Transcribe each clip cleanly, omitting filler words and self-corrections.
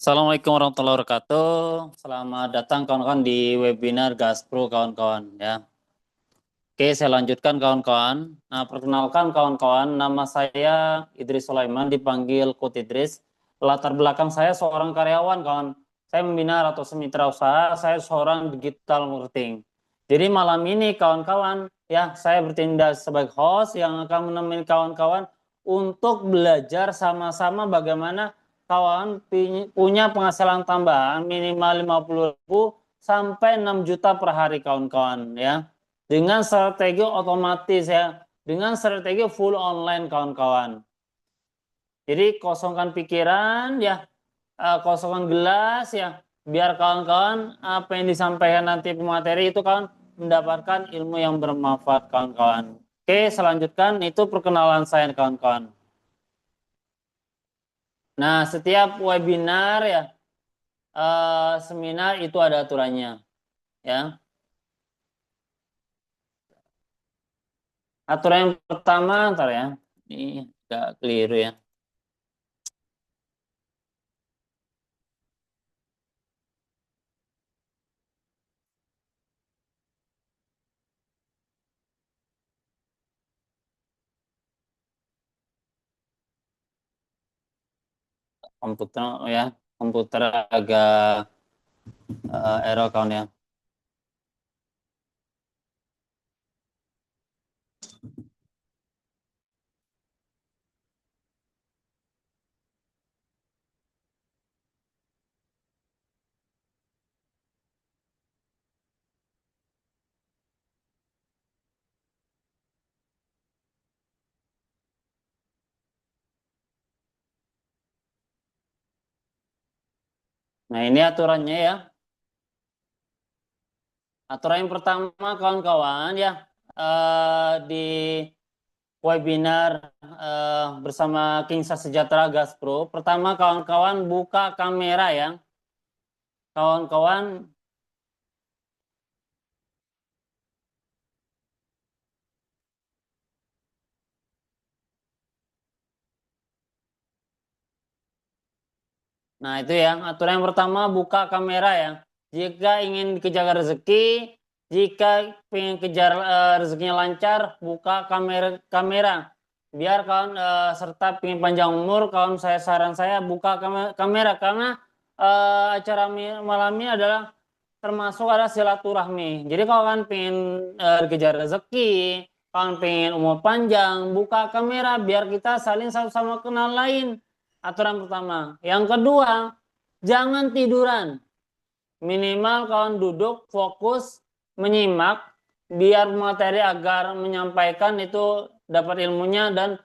Assalamualaikum warahmatullahi wabarakatuh. Selamat datang kawan-kawan di webinar Gaspro kawan-kawan ya. Oke, saya lanjutkan kawan-kawan. Nah, perkenalkan kawan-kawan, nama saya Idris Sulaiman, dipanggil Kut Idris. Latar belakang saya seorang karyawan, kawan. Saya membina atau semitra usaha, saya seorang digital marketing. Jadi malam ini kawan-kawan, ya, saya bertindak sebagai host yang akan menemani kawan-kawan untuk belajar sama-sama bagaimana kawan punya penghasilan tambahan minimal 50.000 sampai 6 juta per hari kawan-kawan ya, dengan strategi otomatis ya, dengan strategi full online kawan-kawan. Jadi kosongkan pikiran ya, kosongkan gelas ya, biar kawan-kawan apa yang disampaikan nanti pemateri itu kawan mendapatkan ilmu yang bermanfaat kawan-kawan. Oke, selanjutkan itu perkenalan saya kawan-kawan. Nah, setiap webinar ya, seminar itu ada aturannya ya. Aturan yang pertama, ntar ya, ini agak keliru ya. Komputer ya, komputer agak error kawan ya. Nah, ini aturannya ya. Aturan yang pertama kawan-kawan ya, di webinar bersama Kingsa Sejahtera Gaspro. Pertama kawan-kawan buka kamera ya. Kawan-kawan, nah itu ya, aturan yang pertama buka kamera ya. Jika ingin kejar rezeki, jika ingin kejar rezekinya lancar, buka kamera. Biar kawan serta ingin panjang umur, kawan saya saran saya buka kamera karena acara malam ini adalah termasuk ada silaturahmi. Jadi kalau kan pengen kejar rezeki, kalau pengen umur panjang, buka kamera biar kita saling satu sama kenal lain. Aturan pertama. Yang kedua, jangan tiduran. Minimal kawan duduk, fokus, menyimak, biar materi agar menyampaikan itu dapat ilmunya dan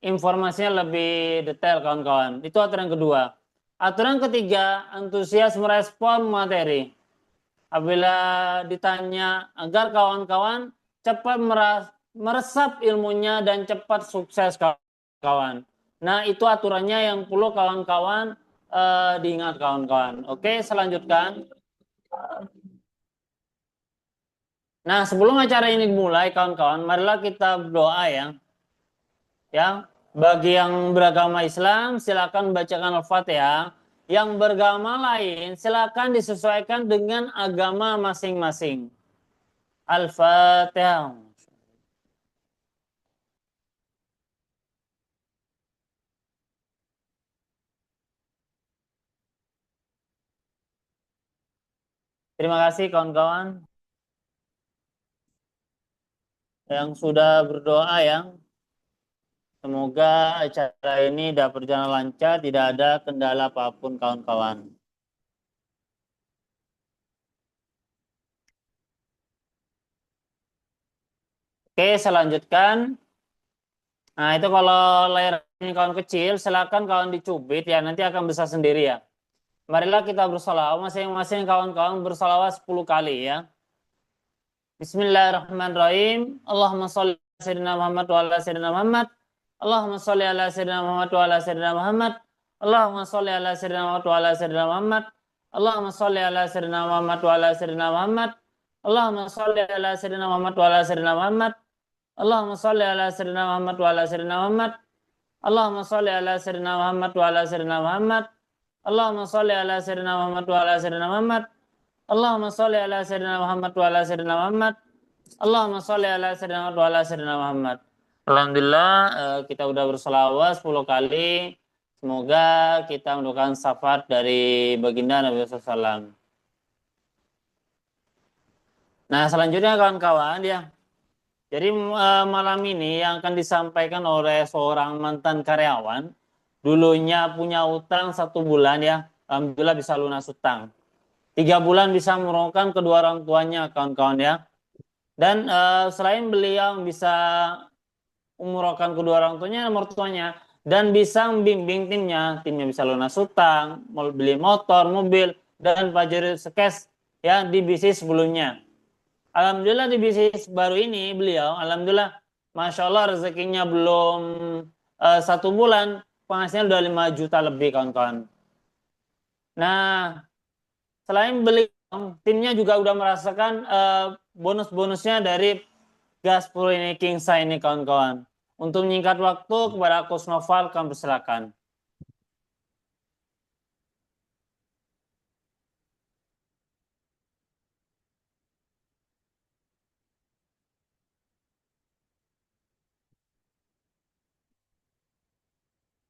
informasinya lebih detail kawan-kawan. Itu aturan kedua. Aturan ketiga, antusias merespon materi. Apabila ditanya agar kawan-kawan cepat meresap ilmunya dan cepat sukses kawan. Nah, itu aturannya yang perlu kawan-kawan diingat kawan-kawan. Oke, selanjutkan. Nah, sebelum acara ini dimulai kawan-kawan, marilah kita berdoa ya. Ya, bagi yang beragama Islam silakan bacakan Al-Fatihah. Yang beragama lain silakan disesuaikan dengan agama masing-masing. Al-Fatihah. Terima kasih kawan-kawan yang sudah berdoa ya. Semoga acara ini dapat berjalan lancar, tidak ada kendala apapun kawan-kawan. Oke, saya lanjutkan. Nah, itu kalau layarnya kawan kecil, silakan kawan dicubit ya, nanti akan besar sendiri ya. Marilah kita bersolawat, masing-masing kawan-kawan bersolawat 10 kali ya. Bismillahirrahmanirrahim. Allahumma sholli ala sayyidina Muhammad wa ala sayyidina Muhammad. Allahumma sholli ala sayyidina Muhammad wa ala sayyidina Muhammad. Allahumma sholli ala sayyidina Muhammad wa ala sayyidina Muhammad. Allahumma sholli ala sayyidina Muhammad wa ala sayyidina Muhammad. Allahumma sholli ala sayyidina Muhammad wa ala sayyidina Muhammad. Allahumma sholli ala sayyidina Muhammad wa ala sayyidina Muhammad. Allahumma sholli ala sayyidina Muhammad wa ala sayyidina Muhammad. Allahumma sholli ala sayyidina Muhammad wa ala sayyidina Muhammad. Allahumma sholli ala sayyidina Muhammad wa ala sayyidina Muhammad. Allahumma sholli ala sayyidina Muhammad wa ala sayyidina Muhammad. Alhamdulillah, kita udah berselawat 10 kali. Semoga kita mendapatkan syafaat dari baginda Nabi SAW. Nah, selanjutnya kawan-kawan ya. Jadi malam ini yang akan disampaikan oleh seorang mantan karyawan, dulunya punya utang 1 bulan ya, alhamdulillah bisa lunas utang. 3 bulan bisa merugikan kedua orang tuanya kawan-kawan ya. Dan selain beliau bisa umrohkan kedua orang tuanya, mertuanya, dan bisa membimbing timnya bisa lunas utang, mau beli motor, mobil, dan pelajari skes ya di bisnis sebelumnya. Alhamdulillah di bisnis baru ini beliau, alhamdulillah, masya Allah rezekinya belum 1 bulan, penghasilan udah 5 juta lebih kawan-kawan. Nah, selain beliau, timnya juga udah merasakan bonus-bonusnya dari gas Pro ini King Sai ini kawan-kawan. Untuk menyingkat waktu kepada Coach Noval, kami persilakan.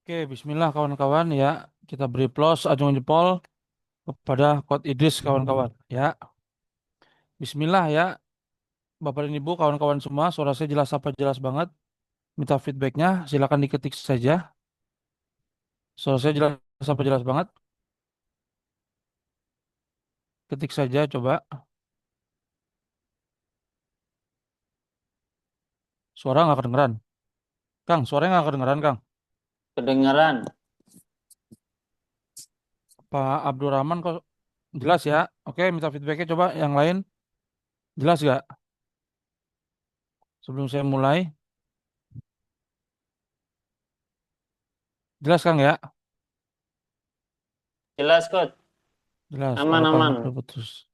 Oke, bismillah kawan-kawan ya. Kita beri plus acung jempol kepada Coach Idris kawan-kawan ya. Bismillah ya. Bapak dan Ibu kawan-kawan semua, suara saya jelas apa jelas banget. Minta feedbacknya, silakan diketik saja. Suara saya jelas apa jelas banget. Ketik saja coba. Suara nggak kedengeran. Kang, suaranya nggak kedengeran Kang. Kedengaran. Pak Abdurrahman kok jelas ya. Oke, minta feedbacknya coba yang lain. Jelas nggak? Sebelum saya mulai. Jelas Kang ya? Jelas, Coach. Jelas. Oh, Kang Aman-aman. putus.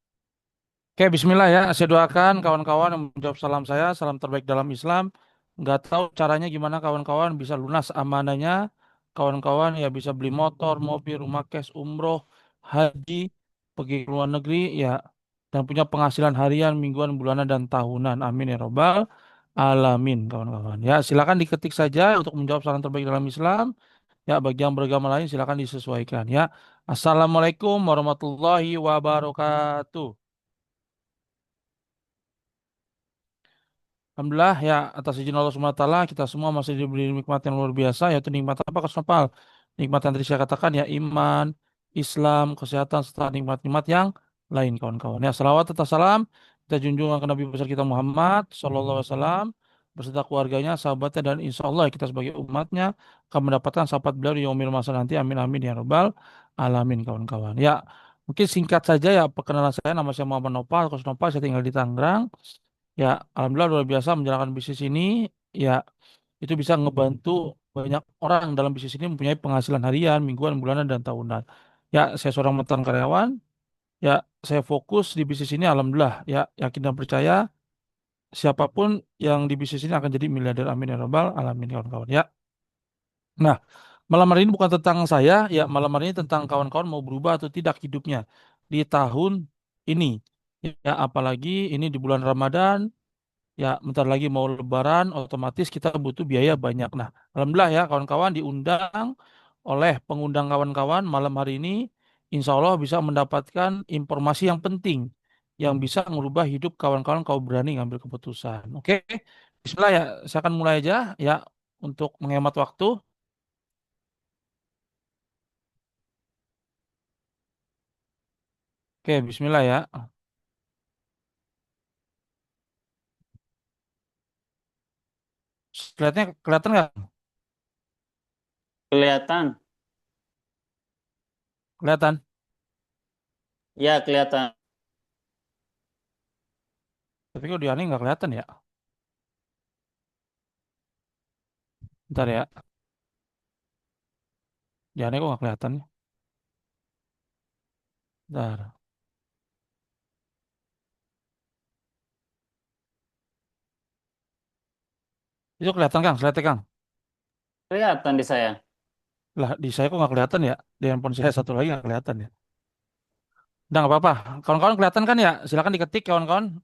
Oke, bismillah ya. Saya doakan kawan-kawan yang menjawab salam saya, salam terbaik dalam Islam. Nggak tahu caranya gimana kawan-kawan bisa lunas amanahnya. Kawan-kawan ya bisa beli motor, mobil, rumah cash, umroh, haji, pergi ke luar negeri ya. Dan punya penghasilan harian, mingguan, bulanan, dan tahunan. Amin ya robbal alamin kawan-kawan. Ya, silakan diketik saja untuk menjawab salam terbaik dalam Islam. Ya, bagi yang beragama lain silakan disesuaikan ya. Assalamualaikum warahmatullahi wabarakatuh. Alhamdulillah ya atas izin Allah Subhanahu wa taala kita semua masih diberi nikmat yang luar biasa yaitu nikmat apa Kak Nopal? Nikmat yang tadi saya katakan ya iman, Islam, kesehatan serta nikmat-nikmat yang lain kawan-kawan. Ya salawat serta salam kita junjungan ke Nabi besar kita Muhammad Sallallahu Alaihi Wasallam beserta keluarganya, sahabatnya dan insya Allah kita sebagai umatnya akan mendapatkan syafaat beliau di yaumil masa nanti. Amin amin ya robbal alamin kawan-kawan. Ya mungkin singkat saja ya perkenalan saya nama saya Muhammad Nopal, Coach Nopal saya tinggal di Tangerang. Ya, alhamdulillah luar biasa menjalankan bisnis ini. Ya, itu bisa ngebantu banyak orang dalam bisnis ini mempunyai penghasilan harian, mingguan, bulanan, dan tahunan. Ya, saya seorang mantan karyawan. Ya, saya fokus di bisnis ini. Alhamdulillah, ya yakin dan percaya siapapun yang di bisnis ini akan jadi miliarder. Amin ya rabbal alamin kawan-kawan. Ya, nah malam hari ini bukan tentang saya. Ya, malam hari ini tentang kawan-kawan mau berubah atau tidak hidupnya di tahun ini. Ya, apalagi ini di bulan Ramadan. Ya, bentar lagi mau lebaran, otomatis kita butuh biaya banyak. Nah, alhamdulillah ya kawan-kawan diundang oleh pengundang kawan-kawan malam hari ini, insya Allah bisa mendapatkan informasi yang penting yang bisa merubah hidup kawan-kawan kalau berani ngambil keputusan. Oke, Bismillah ya, saya akan mulai aja ya untuk menghemat waktu. Oke, Bismillah ya. Kelihatannya kelihatan nggak? Kelihatan. Kelihatan. Ya, kelihatan. Tapi kok di aneh nggak kelihatan ya? Bentar ya, di aneh kok nggak kelihatan ya? Bentar. Itu kelihatan Kang, kelihatan Kang. Kelihatan di saya. Lah, di saya kok nggak kelihatan ya? Di handphone saya satu lagi nggak kelihatan ya. Udah nggak apa-apa. Kawan-kawan kelihatan kan ya? Silakan diketik kawan-kawan.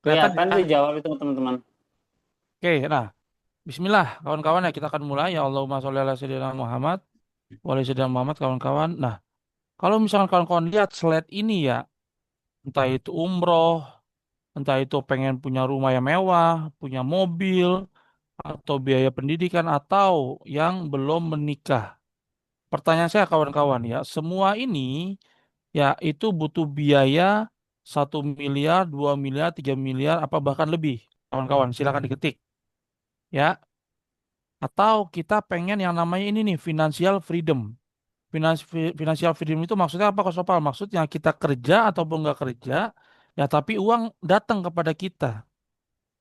Kelihatan Kelihatan ya? dijawab itu teman-teman. Oke, nah, Bismillah kawan-kawan ya kita akan mulai. Ya Allahumma sholli ala sayyidina Muhammad wa ala sayyidina Muhammad kawan-kawan. Nah, kalau misalkan kawan-kawan lihat slide ini ya, entah itu umroh, entah itu pengen punya rumah yang mewah, punya mobil, atau biaya pendidikan, atau yang belum menikah. Pertanyaan saya kawan-kawan ya, semua ini ya itu butuh biaya 1 miliar, 2 miliar, 3 miliar, apa bahkan lebih. Kawan-kawan silakan diketik ya. Atau kita pengen yang namanya ini nih financial freedom. Financial freedom itu maksudnya apa, Kak Sopal? Maksudnya kita kerja ataupun nggak kerja, ya tapi uang datang kepada kita.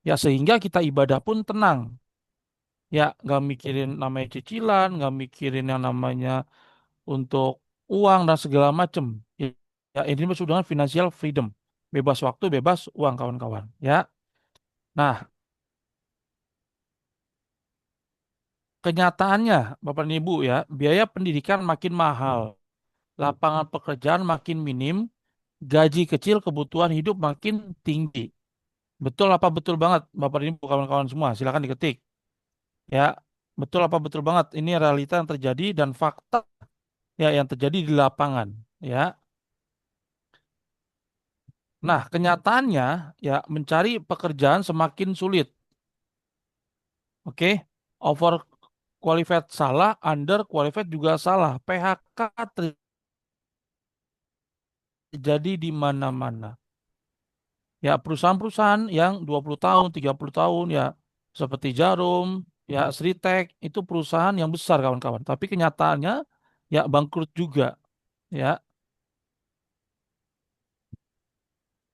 Ya sehingga kita ibadah pun tenang. Ya nggak mikirin namanya cicilan, nggak mikirin yang namanya untuk uang dan segala macam. Ya, ya, ini maksud dengan financial freedom. Bebas waktu, bebas uang kawan-kawan. Ya. Nah, kenyataannya Bapak dan Ibu ya, biaya pendidikan makin mahal, lapangan pekerjaan makin minim, gaji kecil, kebutuhan hidup makin tinggi. Betul apa betul banget Bapak dan Ibu kawan-kawan semua? Silakan diketik. Ya, betul apa betul banget? Ini realita yang terjadi dan fakta ya yang terjadi di lapangan. Ya. Nah, kenyataannya ya mencari pekerjaan semakin sulit. Oke, over qualified salah, under qualified juga salah. PHK terjadi di mana-mana. Ya, perusahaan-perusahaan yang 20 tahun, 30 tahun ya seperti Jarum, ya Sritek itu perusahaan yang besar kawan-kawan. Tapi kenyataannya ya bangkrut juga, ya.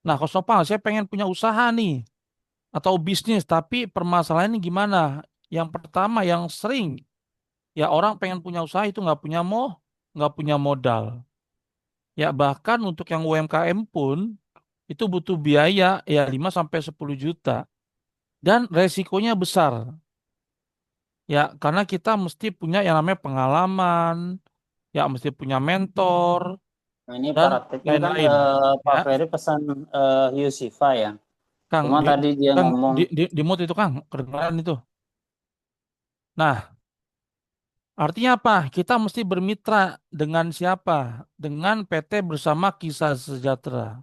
Nah, Kos Nopal, saya pengen punya usaha nih atau bisnis, tapi permasalahannya gimana? Yang pertama yang sering ya orang pengen punya usaha itu nggak punya modal. Ya bahkan untuk yang UMKM pun itu butuh biaya ya 5 sampai 10 juta dan resikonya besar. Ya karena kita mesti punya yang namanya pengalaman, ya mesti punya mentor Nah, ini dan prakteknya kan lain-lain. Pak Ya, Ferry pesan Yusifa ya. Kang Cuma tadi dia Kang ngomong, di mute itu Kang, kedengaran itu. Nah, artinya apa? Kita mesti bermitra dengan siapa? Dengan PT Bersama Kisah Sejahtera.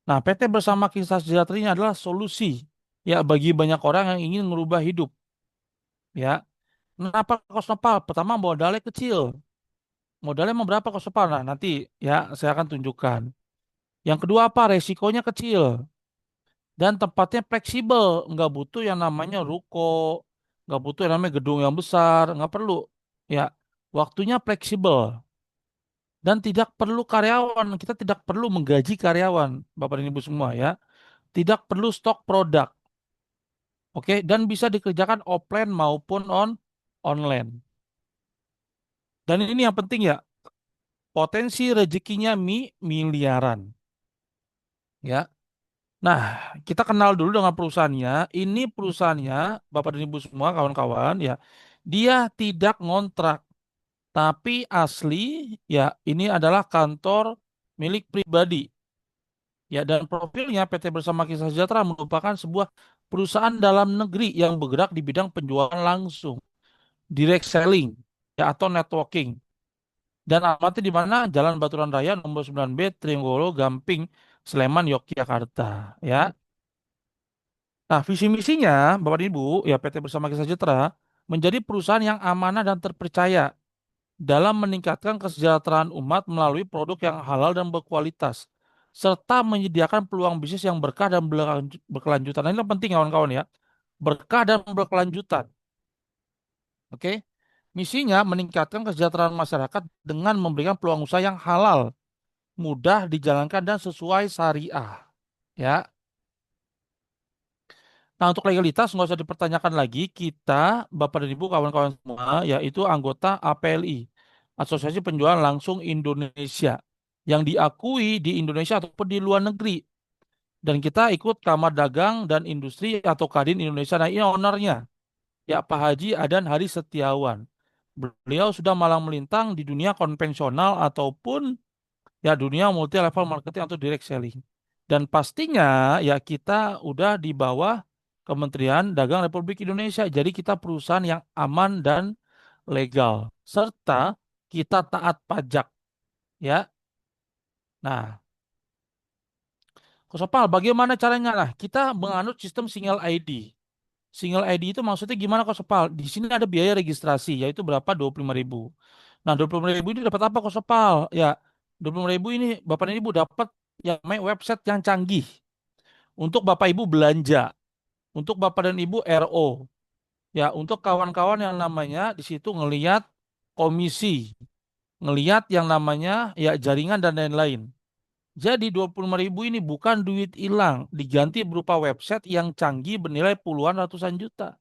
Nah, PT Bersama Kisah Sejahtera ini adalah solusi ya bagi banyak orang yang ingin merubah hidup. Ya, kenapa kos nopal? Pertama modalnya kecil. Modalnya mau berapa kos nopal? Nah, nanti ya saya akan tunjukkan. Yang kedua apa? Resikonya kecil dan tempatnya fleksibel. Nggak butuh yang namanya ruko, nggak butuh yang namanya gedung yang besar, nggak perlu. Ya, waktunya fleksibel dan tidak perlu karyawan. Kita tidak perlu menggaji karyawan, Bapak dan Ibu semua ya. Tidak perlu stok produk. Oke, dan bisa dikerjakan offline maupun online. Dan ini yang penting ya, potensi rezekinya miliaran. Ya. Nah, kita kenal dulu dengan perusahaannya. Ini perusahaannya, Bapak dan Ibu semua, kawan-kawan, ya. Dia tidak ngontrak, tapi asli, ya, ini adalah kantor milik pribadi. Ya, dan profilnya PT Bersama Kisah Sejahtera merupakan sebuah perusahaan dalam negeri yang bergerak di bidang penjualan langsung, direct selling, ya, atau networking. Dan alamatnya di mana? Jalan Baturan Raya nomor 9B, Trionggolo, Gamping, Sleman, Yogyakarta. Ya. Nah, visi misinya, Bapak dan Ibu, ya PT Bersama Kisah Sejahtera menjadi perusahaan yang amanah dan terpercaya dalam meningkatkan kesejahteraan umat melalui produk yang halal dan berkualitas, serta menyediakan peluang bisnis yang berkah dan berkelanjutan. Nah, ini yang penting kawan-kawan ya, berkah dan berkelanjutan. Oke, misinya meningkatkan kesejahteraan masyarakat dengan memberikan peluang usaha yang halal, mudah dijalankan dan sesuai syariah. Ya, nah untuk legalitas nggak usah dipertanyakan lagi. Kita, Bapak dan Ibu, kawan-kawan semua, yaitu anggota APLI, Asosiasi Penjualan Langsung Indonesia, yang diakui di Indonesia ataupun di luar negeri. Dan kita ikut Kamar Dagang dan Industri atau Kadin Indonesia. Nah ini ownernya, ya Pak Haji Adan Hari Setiawan. Beliau sudah malang melintang di dunia konvensional ataupun ya dunia multi level marketing atau direct selling. Dan pastinya ya kita udah di bawah Kementerian Dagang Republik Indonesia. Jadi kita perusahaan yang aman dan legal serta kita taat pajak ya. Nah, Kosopal, bagaimana caranya? Nah, kita menganut sistem single ID. Single ID itu maksudnya gimana Kosopal? Di sini ada biaya registrasi yaitu berapa? 25.000. Nah, 25.000 ini dapat apa Kosopal? Ya, 25.000 ini Bapak dan Ibu dapat yang namanya website yang canggih untuk Bapak Ibu belanja, untuk Bapak dan Ibu RO. Ya, untuk kawan-kawan yang namanya di situ ngelihat komisi, ngelihat yang namanya ya jaringan dan lain-lain. Jadi 25.000 ini bukan duit hilang, diganti berupa website yang canggih bernilai puluhan ratusan juta.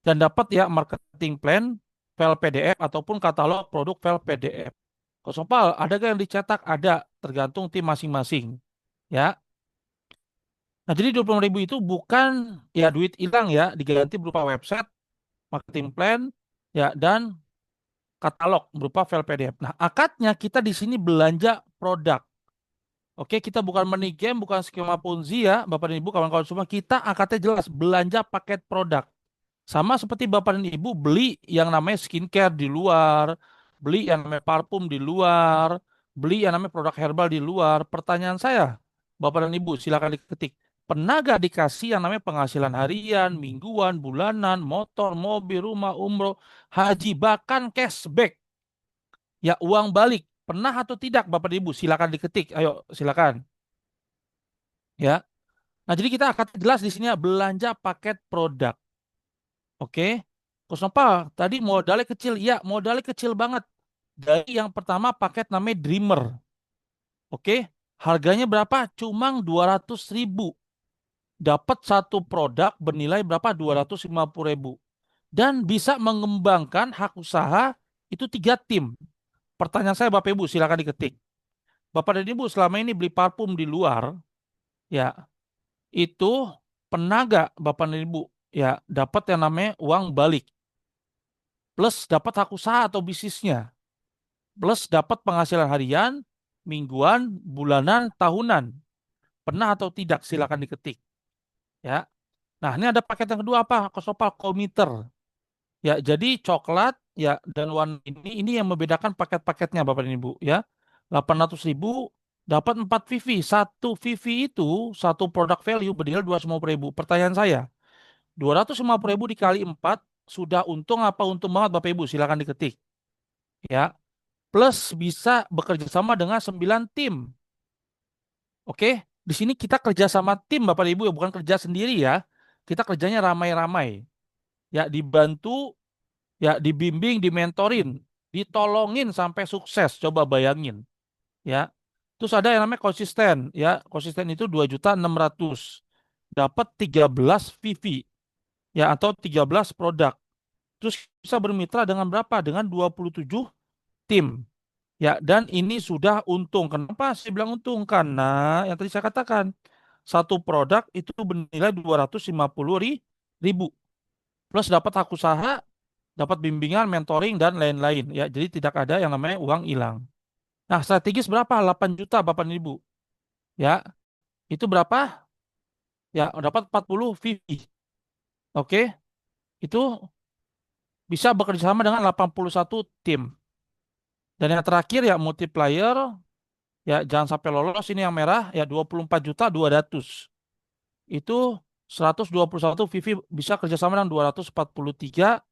Dan dapat ya marketing plan, file PDF ataupun katalog produk file PDF. Kosopal, ada yang dicetak? Ada, tergantung tim masing-masing. Ya. Nah, jadi 25.000 itu bukan ya duit hilang ya, diganti berupa website, marketing plan, ya dan katalog berupa file PDF. Nah, akadnya kita di sini belanja produk. Oke, kita bukan money game, bukan skema Ponzi ya, Bapak dan Ibu, kawan-kawan semua. Kita akadnya jelas, belanja paket produk. Sama seperti Bapak dan Ibu beli yang namanya skincare di luar, beli yang namanya parfum di luar, beli yang namanya produk herbal di luar. Pertanyaan saya, Bapak dan Ibu, silakan diketik. Pernah gak dikasih yang namanya penghasilan harian, mingguan, bulanan, motor, mobil, rumah, umroh, haji, bahkan cashback, ya uang balik. Pernah atau tidak Bapak dan Ibu? Silakan diketik. Ayo, silakan. Ya. Nah, jadi kita akan jelas di sini ya, belanja paket produk. Oke. Coach Nopal, tadi modalnya kecil. Ya, modalnya kecil banget. Dari yang pertama paket namanya Dreamer. Oke. Harganya berapa? Cuma 200.000. Dapat satu produk bernilai berapa? 250.000. Dan bisa mengembangkan hak usaha itu 3 tim. Pertanyaan saya Bapak Ibu, silakan diketik. Bapak dan Ibu selama ini beli parfum di luar, ya itu pernah gak Bapak dan Ibu ya dapat yang namanya uang balik plus dapat hak usaha atau bisnisnya plus dapat penghasilan harian, mingguan, bulanan, tahunan. Pernah atau tidak? Silakan diketik ya. Nah, ini ada paket yang kedua apa? Kosopal komiter. Ya, jadi coklat ya dan warna ini yang membedakan paket-paketnya Bapak dan Ibu ya. 800.000 dapat 4 VV. Satu VV itu satu produk value bernilai 250.000. Pertanyaan saya, 250.000 dikali 4 sudah untung apa untung banget Bapak Ibu? Silakan diketik ya. Plus bisa bekerja sama dengan 9 tim. Oke, di sini kita kerja sama tim Bapak Ibu ya, bukan kerja sendiri ya. Kita kerjanya ramai-ramai. Ya, dibantu, ya dibimbing, dimentorin, ditolongin sampai sukses. Coba bayangin, ya. Terus ada yang namanya konsisten, ya. Konsisten itu 2.600.000. Dapat 13 VV, ya atau 13 produk. Terus bisa bermitra dengan berapa? Dengan 27 tim. Ya, dan ini sudah untung. Kenapa saya bilang untung? Karena yang tadi saya katakan, satu produk itu bernilai 250.000. Plus dapat hak usaha, dapat bimbingan, mentoring, dan lain-lain. Ya, jadi tidak ada yang namanya uang hilang. Nah, strategis berapa? 8 juta Bapak dan Ibu. Ya, itu berapa? Ya, dapat 40 VV. Oke, itu bisa bekerja sama dengan 81 tim. Dan yang terakhir ya multiplier. Ya, jangan sampai lolos ini yang merah ya 24.200. Itu 121 VV bisa kerjasama dengan 243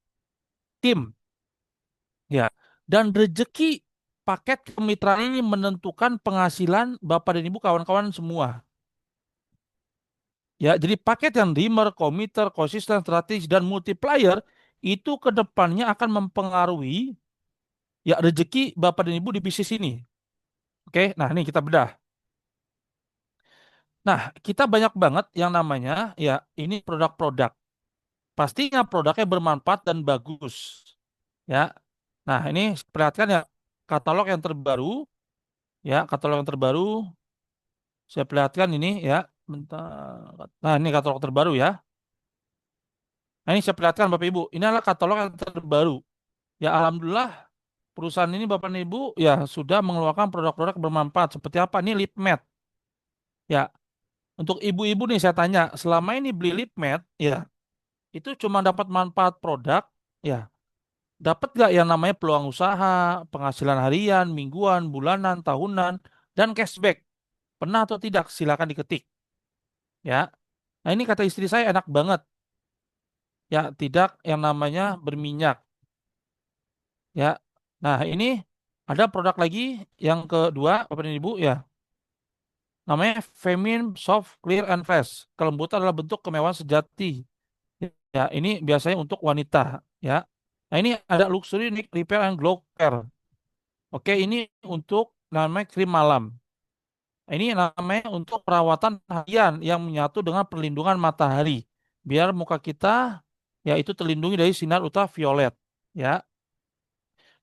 tim. Ya. Dan rezeki paket kemitraan ini menentukan penghasilan Bapak dan Ibu kawan-kawan semua. Ya, jadi paket yang dimmer, komiter, konsisten, strategis dan multiplier itu ke depannya akan mempengaruhi ya rezeki Bapak dan Ibu di bisnis ini. Oke, nah ini kita bedah. Nah, kita banyak banget yang namanya ya ini produk-produk. Pastinya produknya bermanfaat dan bagus. Ya. Nah, ini perhatikan ya katalog yang terbaru, ya, katalog yang terbaru saya perlihatkan ini ya. Bentar. Nah, ini katalog terbaru ya. Nah, ini saya perlihatkan Bapak Ibu. Ini adalah katalog yang terbaru. Ya alhamdulillah perusahaan ini Bapak dan Ibu ya sudah mengeluarkan produk-produk bermanfaat seperti apa nih lip matte. Ya, untuk ibu-ibu nih saya tanya, selama ini beli lip matte ya itu cuma dapat manfaat produk ya. Dapat gak yang namanya peluang usaha, penghasilan harian, mingguan, bulanan, tahunan, dan cashback? Pernah atau tidak? Silakan diketik ya. Nah ini kata istri saya enak banget ya, tidak yang namanya berminyak ya. Nah ini ada produk lagi yang kedua, Bapak dan Ibu ya. Namanya Femin Soft Clear and Fresh. Kelembutan adalah bentuk kemewahan sejati. Ya, ini biasanya untuk wanita ya. Nah, ini ada Luxury Nick Repair and Glow Care. Oke, ini untuk namanya krim malam. Ini namanya untuk perawatan harian yang menyatu dengan perlindungan matahari. Biar muka kita ya itu terlindungi dari sinar ultraviolet ya.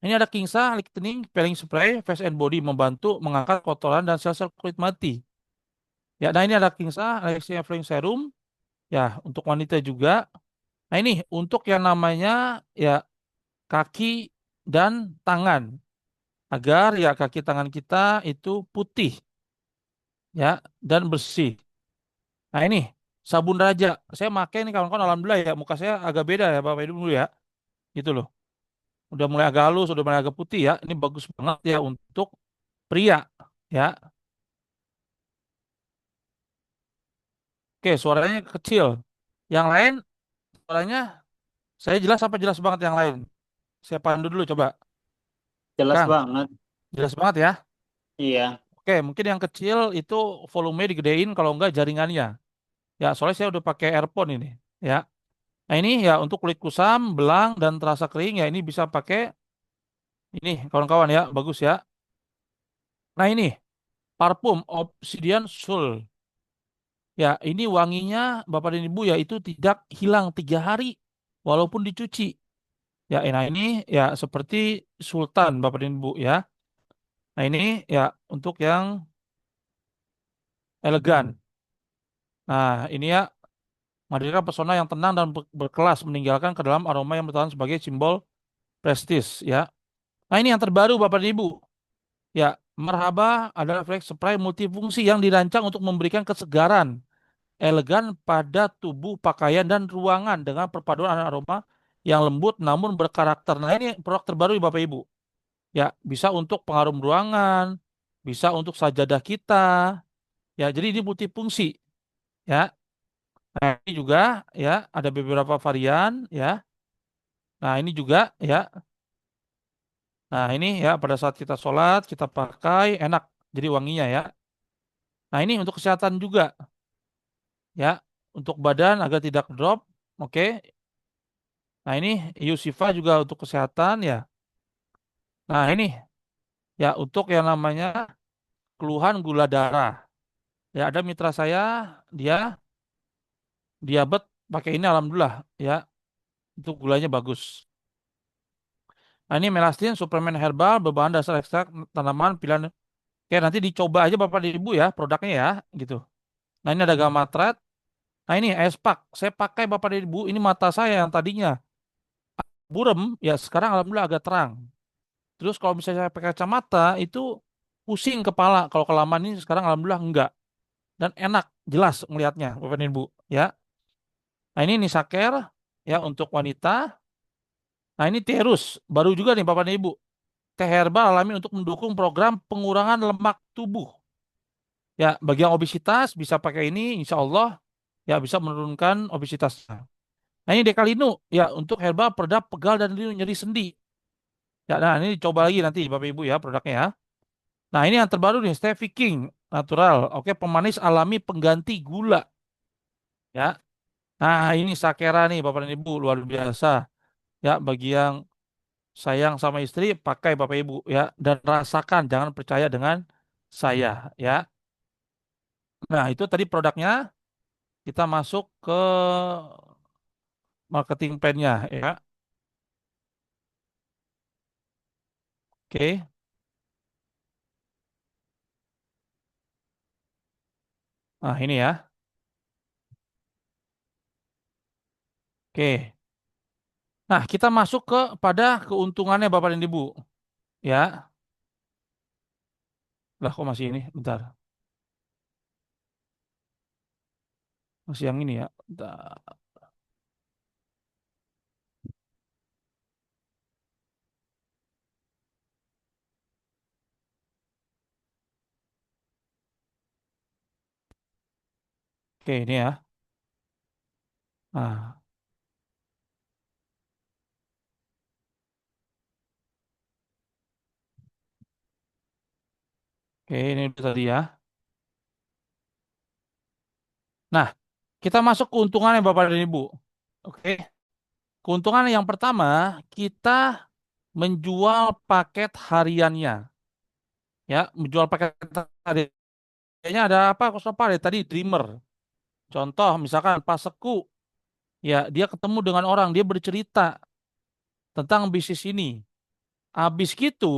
Ini ada Kingsa Lightening Peeling Spray Face and Body membantu mengangkat kotoran dan sel-sel kulit mati. Ya, nah ini ada Kingsa Alexia Flame Serum ya untuk wanita juga. Nah ini untuk yang namanya ya kaki dan tangan agar ya kaki tangan kita itu putih ya dan bersih. Nah ini sabun Raja. Saya pakai ini kawan-kawan alhamdulillah ya muka saya agak beda ya Bapak Ibu dulu ya. Gitu loh. Udah mulai agak halus, udah mulai agak putih ya. Ini bagus banget ya untuk pria ya. Oke, suaranya kecil. Yang lain suaranya saya jelas apa jelas banget yang lain? Saya pandu dulu coba. Jelas Kang, banget. jelas banget ya. Iya, Oke, mungkin yang kecil itu volume digedein kalau enggak jaringannya. Ya, soalnya saya udah pakai earphone ini. Ya. Nah ini ya untuk kulit kusam, belang, dan terasa kering ya ini bisa pakai ini kawan-kawan ya, bagus ya. Nah ini parfum Obsidian Soul. Ya ini wanginya Bapak dan Ibu ya itu tidak hilang 3 hari walaupun dicuci. Ya, nah ini ya seperti Sultan Bapak dan Ibu ya. Nah ini ya untuk yang elegan. Nah ini ya menghadirkan pesona yang tenang dan berkelas meninggalkan ke dalam aroma yang bertahan sebagai simbol prestis ya. Nah ini yang terbaru Bapak dan Ibu. Ya, Merhaba adalah flex spray multifungsi yang dirancang untuk memberikan kesegaran, elegan pada tubuh, pakaian, dan ruangan dengan perpaduan aroma yang lembut namun berkarakter. Nah ini produk terbaru Bapak Ibu. Ya, bisa untuk pengharum ruangan, bisa untuk sajadah kita. Ya, jadi ini multifungsi. Ya, nah ini juga ya ada beberapa varian. Ya, nah ini juga ya. Nah ini ya pada saat kita sholat kita pakai enak. Jadi wanginya ya. Nah ini untuk kesehatan juga ya. Untuk badan agar tidak drop. Oke. Nah ini Yusifa juga untuk kesehatan ya. Nah ini ya untuk yang namanya keluhan gula darah. Ya ada mitra saya dia diabetes pakai ini alhamdulillah ya. Untuk gulanya bagus. Nah ini Melastin suplemen herbal berbahan dasar ekstrak tanaman pilihan. Oke nanti dicoba aja Bapak dan Ibu ya produknya ya gitu. Nah ini ada Gamatrat. Nah ini Espak. Saya pakai Bapak dan Ibu ini mata saya yang tadinya burem ya sekarang alhamdulillah agak terang. Terus kalau misalnya saya pakai kacamata itu pusing kepala. Kalau kelamaan ini sekarang alhamdulillah enggak. Dan enak, jelas melihatnya Bapak dan Ibu ya. Nah ini Nisaker ya untuk wanita. Nah ini Terus, baru juga nih Bapak dan Ibu. Teh herbal alami untuk mendukung program pengurangan lemak tubuh. Ya, bagi yang obesitas bisa pakai ini insya Allah ya bisa menurunkan obesitasnya. Nah ini Dekalinu ya untuk herbal peredap pegal dan nyeri sendi. Ya, nah ini coba lagi nanti Bapak Ibu ya produknya ya. Nah, ini yang terbaru nih, Stevie King natural. Oke, pemanis alami pengganti gula ya. Nah, ini Sakera nih Bapak dan Ibu luar biasa. Ya, bagi yang sayang sama istri pakai Bapak Ibu ya dan rasakan jangan percaya dengan saya ya. Nah, itu tadi produknya kita masuk ke marketing plan-nya ya. Oke. Nah, ini ya. Oke. Nah, kita masuk pada keuntungannya Bapak dan Ibu. Ya, lah kok masih ini? Bentar, masih yang ini ya. Bentar. Oke, ini ya. Nah, oke, ini udah tadi ya. Nah, kita masuk keuntungannya Bapak dan Ibu. Oke, keuntungan yang pertama, kita menjual paket hariannya. Ya, menjual paket hariannya ada apa? Apa ya? Tadi Dreamer. Contoh, misalkan Pak Seku, ya dia ketemu dengan orang, dia bercerita tentang bisnis ini. Habis gitu,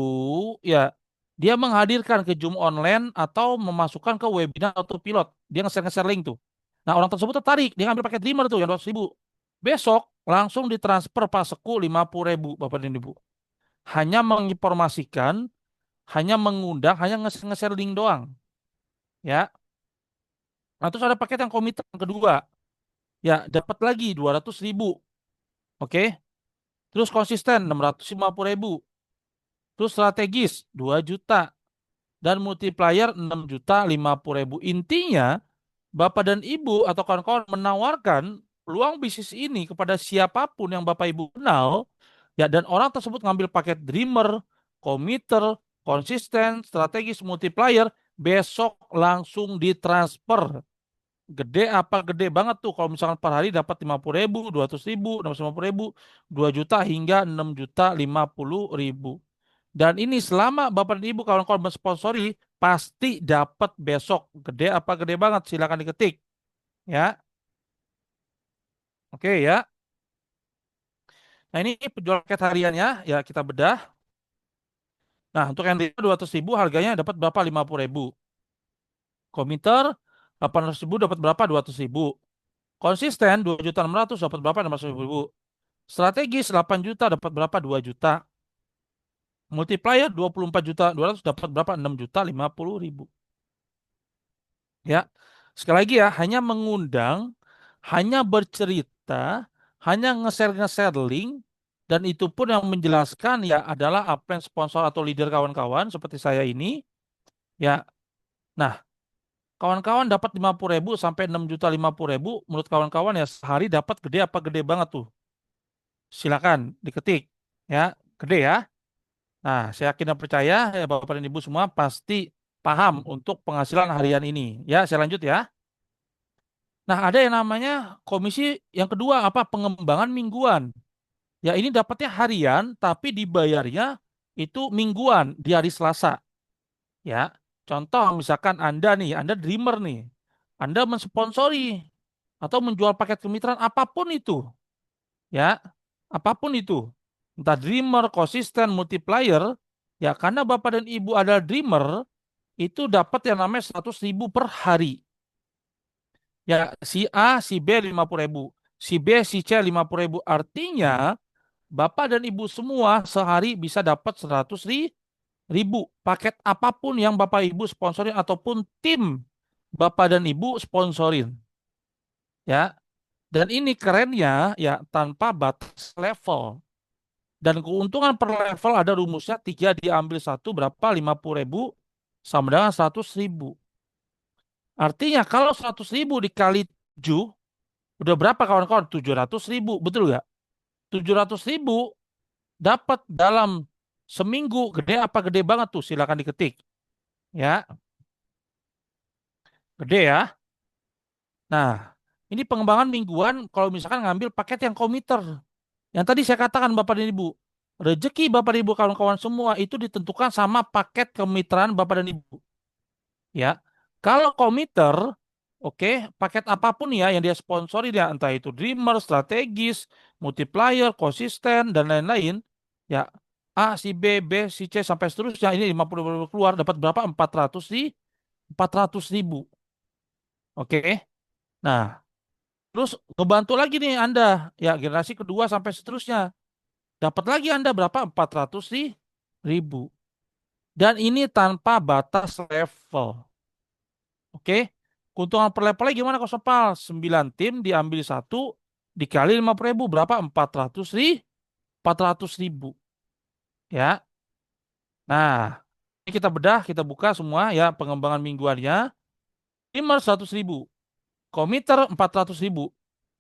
ya dia menghadirkan ke Zoom online atau memasukkan ke webinar atau pilot. Dia nge-share link tuh. Nah, orang tersebut tertarik, dia ngambil paket Dreamer tuh yang 200.000. Besok langsung ditransfer Pak Seku 50.000, Bapak dan Ibu. Hanya menginformasikan, hanya mengundang, hanya nge-share link doang. Ya. Nah, terus ada paket yang komited yang kedua. Ya, dapat lagi 200.000. Oke. Terus konsisten 650.000. Terus strategis 2 juta. Dan multiplier 6.050.000. Intinya, Bapak dan Ibu atau kawan-kawan menawarkan peluang bisnis ini kepada siapapun yang Bapak Ibu kenal, ya, dan orang tersebut ngambil paket Dreamer, Committer, konsisten, strategis, multiplier, besok langsung ditransfer. Gede apa gede banget tuh kalau misalkan per hari dapat 50.000, 200.000, 650.000, 2 juta hingga 6.050.000. Dan ini selama Bapak dan Ibu kawan-kawan mensponsori pasti dapat besok. Gede apa gede banget? Silakan diketik. Ya, oke ya. Nah ini penjual paket hariannya ya kita bedah. Nah untuk yang 200.000 harganya dapat berapa? 50.000. Komiter 800.000 dapat berapa? 200.000. Konsisten 2.600.000 dapat berapa? 600.000. Strategis 8 juta dapat berapa? 2 juta. Multiplier 24.200.000 dapat berapa? 6.050.000. Ya. Sekali lagi ya, hanya mengundang, hanya bercerita, hanya nge-share link, dan itu pun yang menjelaskan ya adalah upline sponsor atau leader kawan-kawan seperti saya ini. Ya. Nah, kawan-kawan dapat 50.000 sampai 6.050.000, menurut kawan-kawan ya sehari dapat gede apa gede banget tuh. Silakan diketik. Ya, gede ya. Nah, saya yakin dan percaya ya Bapak dan Ibu semua pasti paham untuk penghasilan harian ini. Ya, saya lanjut ya. Nah, ada yang namanya komisi yang kedua apa? Pengembangan mingguan. Ya, ini dapatnya harian tapi dibayarnya itu mingguan di hari Selasa. Ya. Contoh misalkan Anda nih, Anda dreamer nih. Anda mensponsori atau menjual paket kemitraan apapun itu, ya. Apapun itu. Entah dreamer, konsisten, multiplier, ya karena Bapak dan Ibu adalah dreamer, itu dapat yang namanya 100.000 per hari. Ya, si A, si B 50.000, si B, si C 50.000. Artinya, Bapak dan Ibu semua sehari bisa dapat 100.000. Paket apapun yang Bapak Ibu sponsorin ataupun tim Bapak dan Ibu sponsorin. Ya, dan ini kerennya ya tanpa batas level. Dan keuntungan per level ada rumusnya 3 diambil satu berapa? 50.000 sama dengan 100.000. Artinya kalau 100.000 dikali 7 udah berapa kawan-kawan? 700.000, betul nggak? 700.000 dapat dalam seminggu. Gede apa gede banget tuh? Silakan diketik. Ya, gede ya. Nah, ini pengembangan mingguan kalau misalkan ngambil paket yang komiter. Yang tadi saya katakan Bapak dan Ibu. Rezeki Bapak dan Ibu kawan-kawan semua itu ditentukan sama paket kemitraan Bapak dan Ibu. Ya, kalau komiter, oke, paket apapun ya yang dia sponsori ya, entah itu Dreamer, strategis, multiplier, konsisten, dan lain-lain, ya A, si B, B, si C, sampai seterusnya, ini 50.000 keluar, dapat berapa? 400.000. Oke, nah, terus ngebantu lagi nih Anda, ya generasi kedua sampai seterusnya. Dapat lagi Anda berapa? 400 ribu. Dan ini tanpa batas level. Oke. Keuntungan per levelnya gimana Coach Nopal? 9 tim diambil satu dikali 50 ribu. Berapa? 400 ribu. Ya. Nah, ini kita bedah, kita buka semua ya pengembangan mingguannya. Timer 100 ribu. Komiter 400 ribu.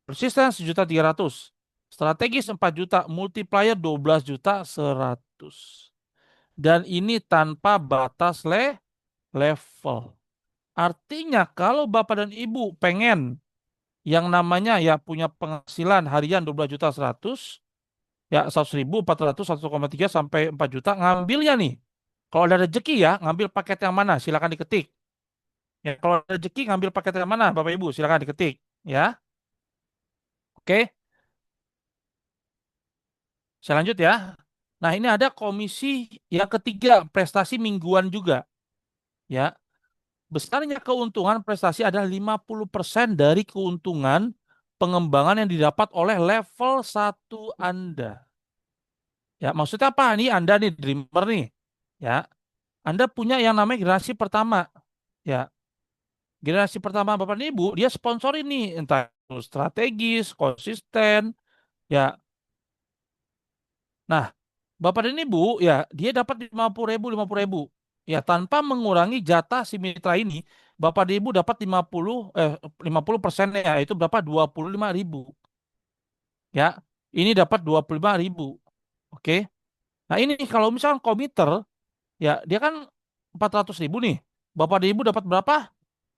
Persisten 1.300.000. Strategis 4 juta. Multiplier 12.100.000. Dan ini tanpa batas level. Artinya kalau Bapak dan Ibu pengen yang namanya ya punya penghasilan harian 12.100.000, ya 100 ribu, 400, 1,3 sampai 4 juta, ngambilnya nih. Kalau ada rezeki ya, ngambil paket yang mana? Silakan diketik. Ya, kalau ada rezeki ngambil paket yang mana, Bapak Ibu? Silakan diketik. Ya, oke. Saya lanjut ya. Nah, ini ada komisi yang ketiga, prestasi mingguan juga. Ya, besarnya keuntungan prestasi adalah 50% dari keuntungan pengembangan yang didapat oleh level satu Anda. Ya, maksudnya apa? Nih Anda nih dreamer nih. Ya, Anda punya yang namanya generasi pertama. Ya, generasi pertama Bapak dan Ibu, dia sponsorin nih, entah itu strategis, konsisten. Ya, nah, Bapak dan Ibu, ya, dia dapat 50 ribu, 50 ribu. Ya, tanpa mengurangi jatah si mitra ini, Bapak dan Ibu dapat 50% ya, itu berapa? 25 ribu. Ya, ini dapat 25 ribu. Oke. Nah, ini kalau misalkan komiter, ya, dia kan 400 ribu nih. Bapak dan Ibu dapat berapa?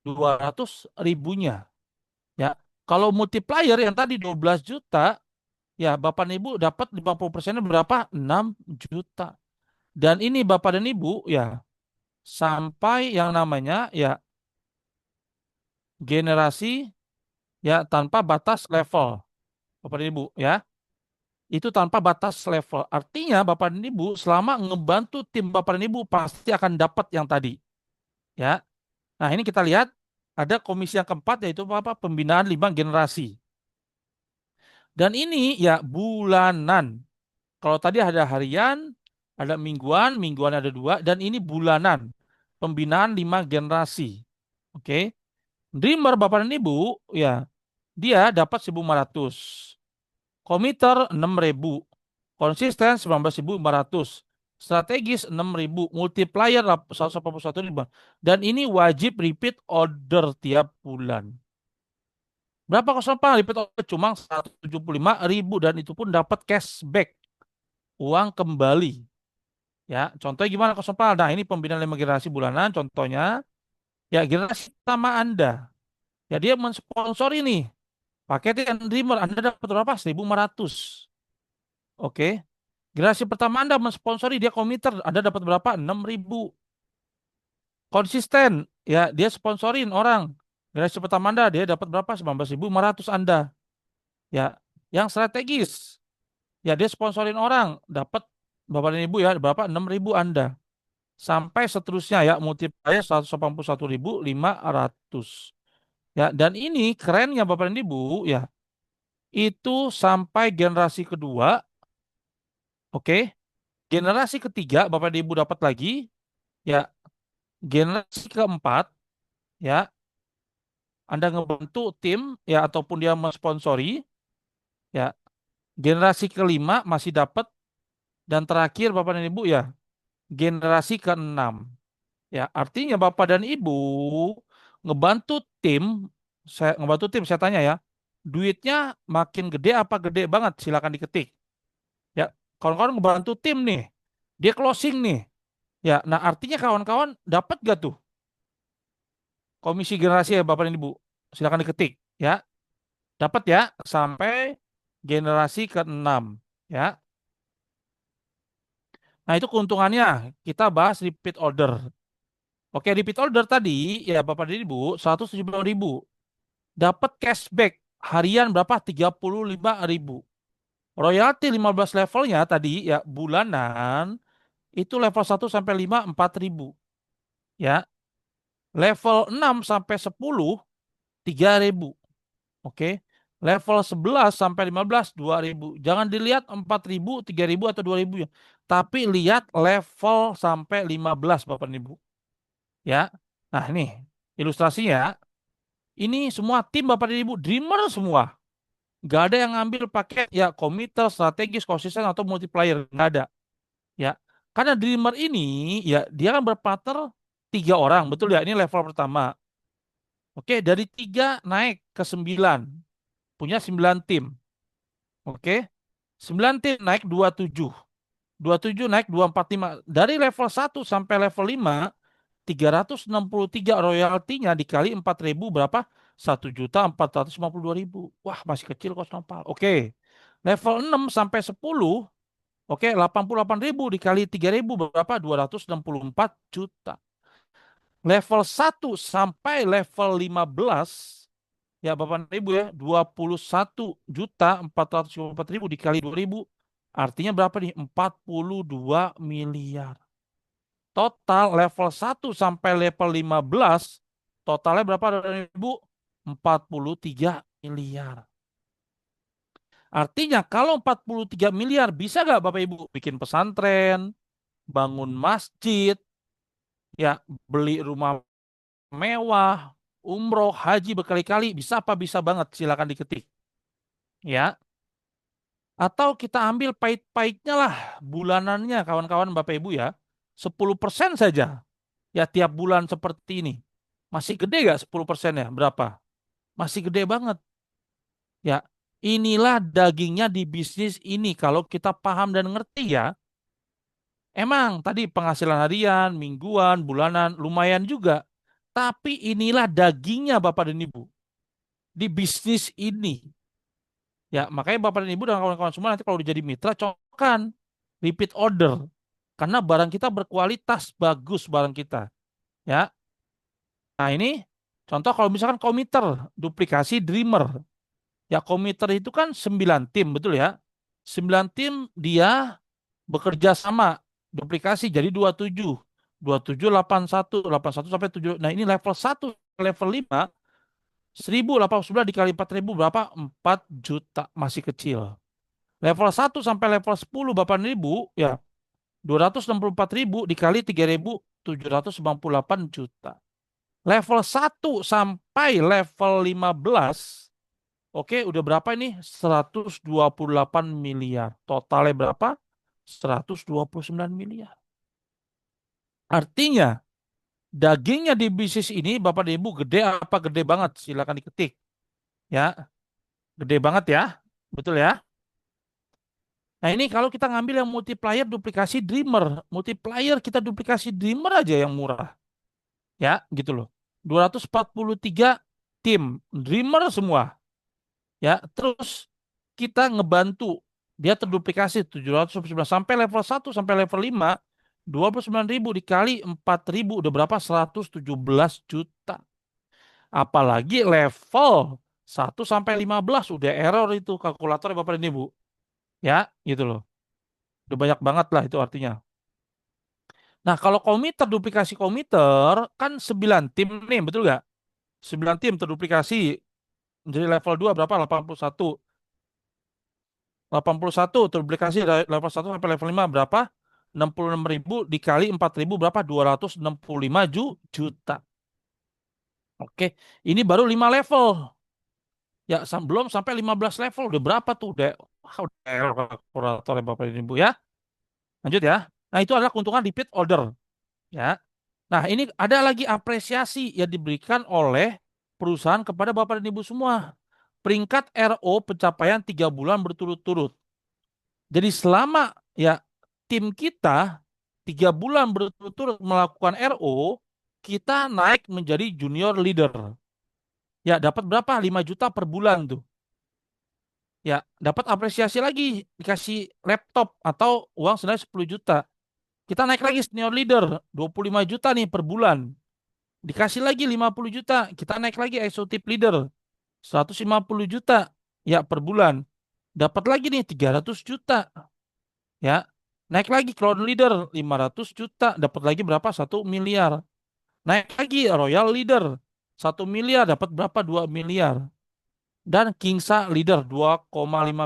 200 ribunya. Ya, kalau multiplier yang tadi 12 juta, ya, Bapak dan Ibu dapat 50%-nya berapa? 6 juta. Dan ini Bapak dan Ibu, ya, sampai yang namanya, ya, generasi, ya, tanpa batas level. Bapak dan Ibu, ya. Itu tanpa batas level. Artinya Bapak dan Ibu selama ngebantu tim Bapak dan Ibu pasti akan dapat yang tadi. Ya. Nah, ini kita lihat ada komisi yang keempat yaitu apa? Pembinaan 5 generasi. Dan ini ya bulanan. Kalau tadi ada harian, ada mingguan, mingguan ada dua, dan ini bulanan. Pembinaan 5 generasi. Oke. Dreamer Bapak dan Ibu, ya, dia dapat 1.500. Komiter 6.000. Konsisten 19.500. Strategis 6.000. Multiplier 181.000. Dan ini wajib repeat order tiap bulan. Berapa kosong Pak? Repeat order cuma 175.000 dan itu pun dapat cashback. Uang kembali. Ya, contohnya gimana kosong Pak? Nah, ini pembinaan 5 generasi bulanan contohnya. Ya, generasi pertama Anda. Ya, dia mensponsori nih. Paket yang Dreamer Anda dapat berapa? 1.500. Oke. Generasi pertama Anda mensponsori dia komiter, Anda dapat berapa? 6.000. Konsisten, ya dia sponsorin orang. Generasi pertama Anda dia dapat berapa? 19.500 Anda. Ya, yang strategis, ya dia sponsorin orang, dapat Bapak dan Ibu ya berapa? 6.000 Anda. Sampai seterusnya ya multiplier 181.500. Ya, dan ini kerennya Bapak dan Ibu ya, itu sampai generasi kedua, oke. Generasi ketiga Bapak dan Ibu dapat lagi, ya generasi keempat, ya, Anda ngebantu tim, ya, ataupun dia mensponsori, ya, generasi kelima masih dapat, dan terakhir Bapak dan Ibu, ya, generasi keenam. Ya, artinya Bapak dan Ibu ngebantu tim, saya tanya ya, duitnya makin gede apa gede banget? Silakan diketik. Ya, kawan-kawan ngebantu tim nih, dia closing nih. Ya, nah artinya kawan-kawan dapat gak tuh komisi generasi ya Bapak dan Ibu? Silakan diketik. Ya, dapat ya sampai generasi ke-6 ya. Nah, itu keuntungannya. Kita bahas repeat order. Oke, repeat order tadi ya Bapak dan Ibu 175.000. Dapat cashback harian berapa? 35.000. Royalti 15 levelnya tadi ya bulanan itu level 1 sampai 5 4.000 ya. Level 6 sampai 10 3.000. Oke. Level 11 sampai 15 2.000. Jangan dilihat 4.000, 3.000 atau 2.000 ya. Tapi lihat level sampai 15 Bapak dan Ibu. Ya. Nah, ini ilustrasinya. Ini semua tim Bapak dan Ibu dreamer semua. Gak ada yang ngambil pakai ya committer, strategis, konsisten atau multiplier. Nggak ada. Ya. Karena dreamer ini ya dia kan berpartner 3 orang, betul ya? Ini level pertama. Oke, dari 3 naik ke 9. Punya 9 tim. Oke. 9 tim naik 27. 27 naik 245. Dari level 1 sampai level 5, 363 royaltinya dikali 4.000 berapa? 1.452.000. Wah, masih kecil kos nopal. Oke. Level 6 sampai 10, oke, 88.000 dikali 3.000 berapa? 264 juta. Level 1 sampai level 15, ya Bapak dan Ibu ya, 21.454.000 dikali 2.000 artinya berapa nih? 42 miliar. Total level 1 sampai level 15 totalnya berapa Bapak dan Ibu? 43 miliar. Artinya kalau 43 miliar bisa nggak Bapak Ibu bikin pesantren, bangun masjid, ya beli rumah mewah, umroh, haji berkali-kali, bisa apa? Bisa banget, silakan diketik. Ya, atau kita ambil pahit-pahitnya lah bulanannya kawan-kawan Bapak Ibu ya. 10% saja. Ya tiap bulan seperti ini. Masih gede gak 10% ya? Berapa? Masih gede banget. Ya, inilah dagingnya di bisnis ini kalau kita paham dan ngerti ya. Emang tadi penghasilan harian, mingguan, bulanan lumayan juga. Tapi inilah dagingnya Bapak dan Ibu di bisnis ini. Ya, makanya Bapak dan Ibu dan kawan-kawan semua nanti kalau udah jadi mitra cokan repeat order. Karena barang kita berkualitas, bagus barang kita. Ya. Nah, ini contoh kalau misalkan komiter, duplikasi dreamer. Ya, komiter itu kan 9 tim, betul ya? 9 tim dia bekerja sama, duplikasi jadi 27. 27, 81, 81 sampai 7. Nah, ini level 1, level 5, 1.089 dikali 4.000 berapa? 4 juta, masih kecil. Level 1 sampai level 10 Bapak dan Ibu, ya 264.000 dikali 3.798 juta. Level 1 sampai level 15, oke, udah berapa ini? 128 miliar. Totalnya berapa? 129 miliar. Artinya, dagingnya di bisnis ini, Bapak dan Ibu, gede apa gede banget? Silakan diketik. Ya, gede banget ya. Betul ya? Nah ini kalau kita ngambil yang multiplier duplikasi dreamer. Multiplier kita duplikasi dreamer aja yang murah. Ya, gitu loh. 243 tim dreamer semua. Ya, terus kita ngebantu dia terduplikasi 711 sampai level 1 sampai level 5, 29.000 dikali 4.000 udah berapa? 117 juta. Apalagi level 1 sampai 15 udah error itu kalkulator Bapak dan Ibu. Ya, gitu loh. Udah banyak banget lah itu artinya. Nah, kalau komiter duplikasi komiter kan 9 tim nih, betul nggak? 9 tim terduplikasi menjadi level 2 berapa? 81. 81 terduplikasi dari level 1 sampai level 5 berapa? 66.000 dikali 4.000 berapa? 265 juta. Oke, ini baru 5 level. Ya, belum sampai 15 level. Udah berapa tuh? Udah error kalkulator ya Bapak dan Ibu ya. Lanjut ya. Nah, itu adalah keuntungan repeat order. Ya. Nah, ini ada lagi apresiasi yang diberikan oleh perusahaan kepada Bapak dan Ibu semua. Peringkat RO pencapaian 3 bulan berturut-turut. Jadi selama ya tim kita 3 bulan berturut-turut melakukan RO, kita naik menjadi junior leader. Ya, dapat berapa? 5 juta per bulan tuh. Ya, dapat apresiasi lagi, dikasih laptop atau uang senilai 10 juta. Kita naik lagi senior leader, 25 juta nih per bulan. Dikasih lagi 50 juta, kita naik lagi executive leader, 150 juta ya per bulan. Dapat lagi nih 300 juta. Ya. Naik lagi crowd leader 500 juta, dapat lagi berapa? 1 miliar. Naik lagi royal leader 1 miliar, dapat berapa? 2 miliar. Dan Kingsa Leader 2,5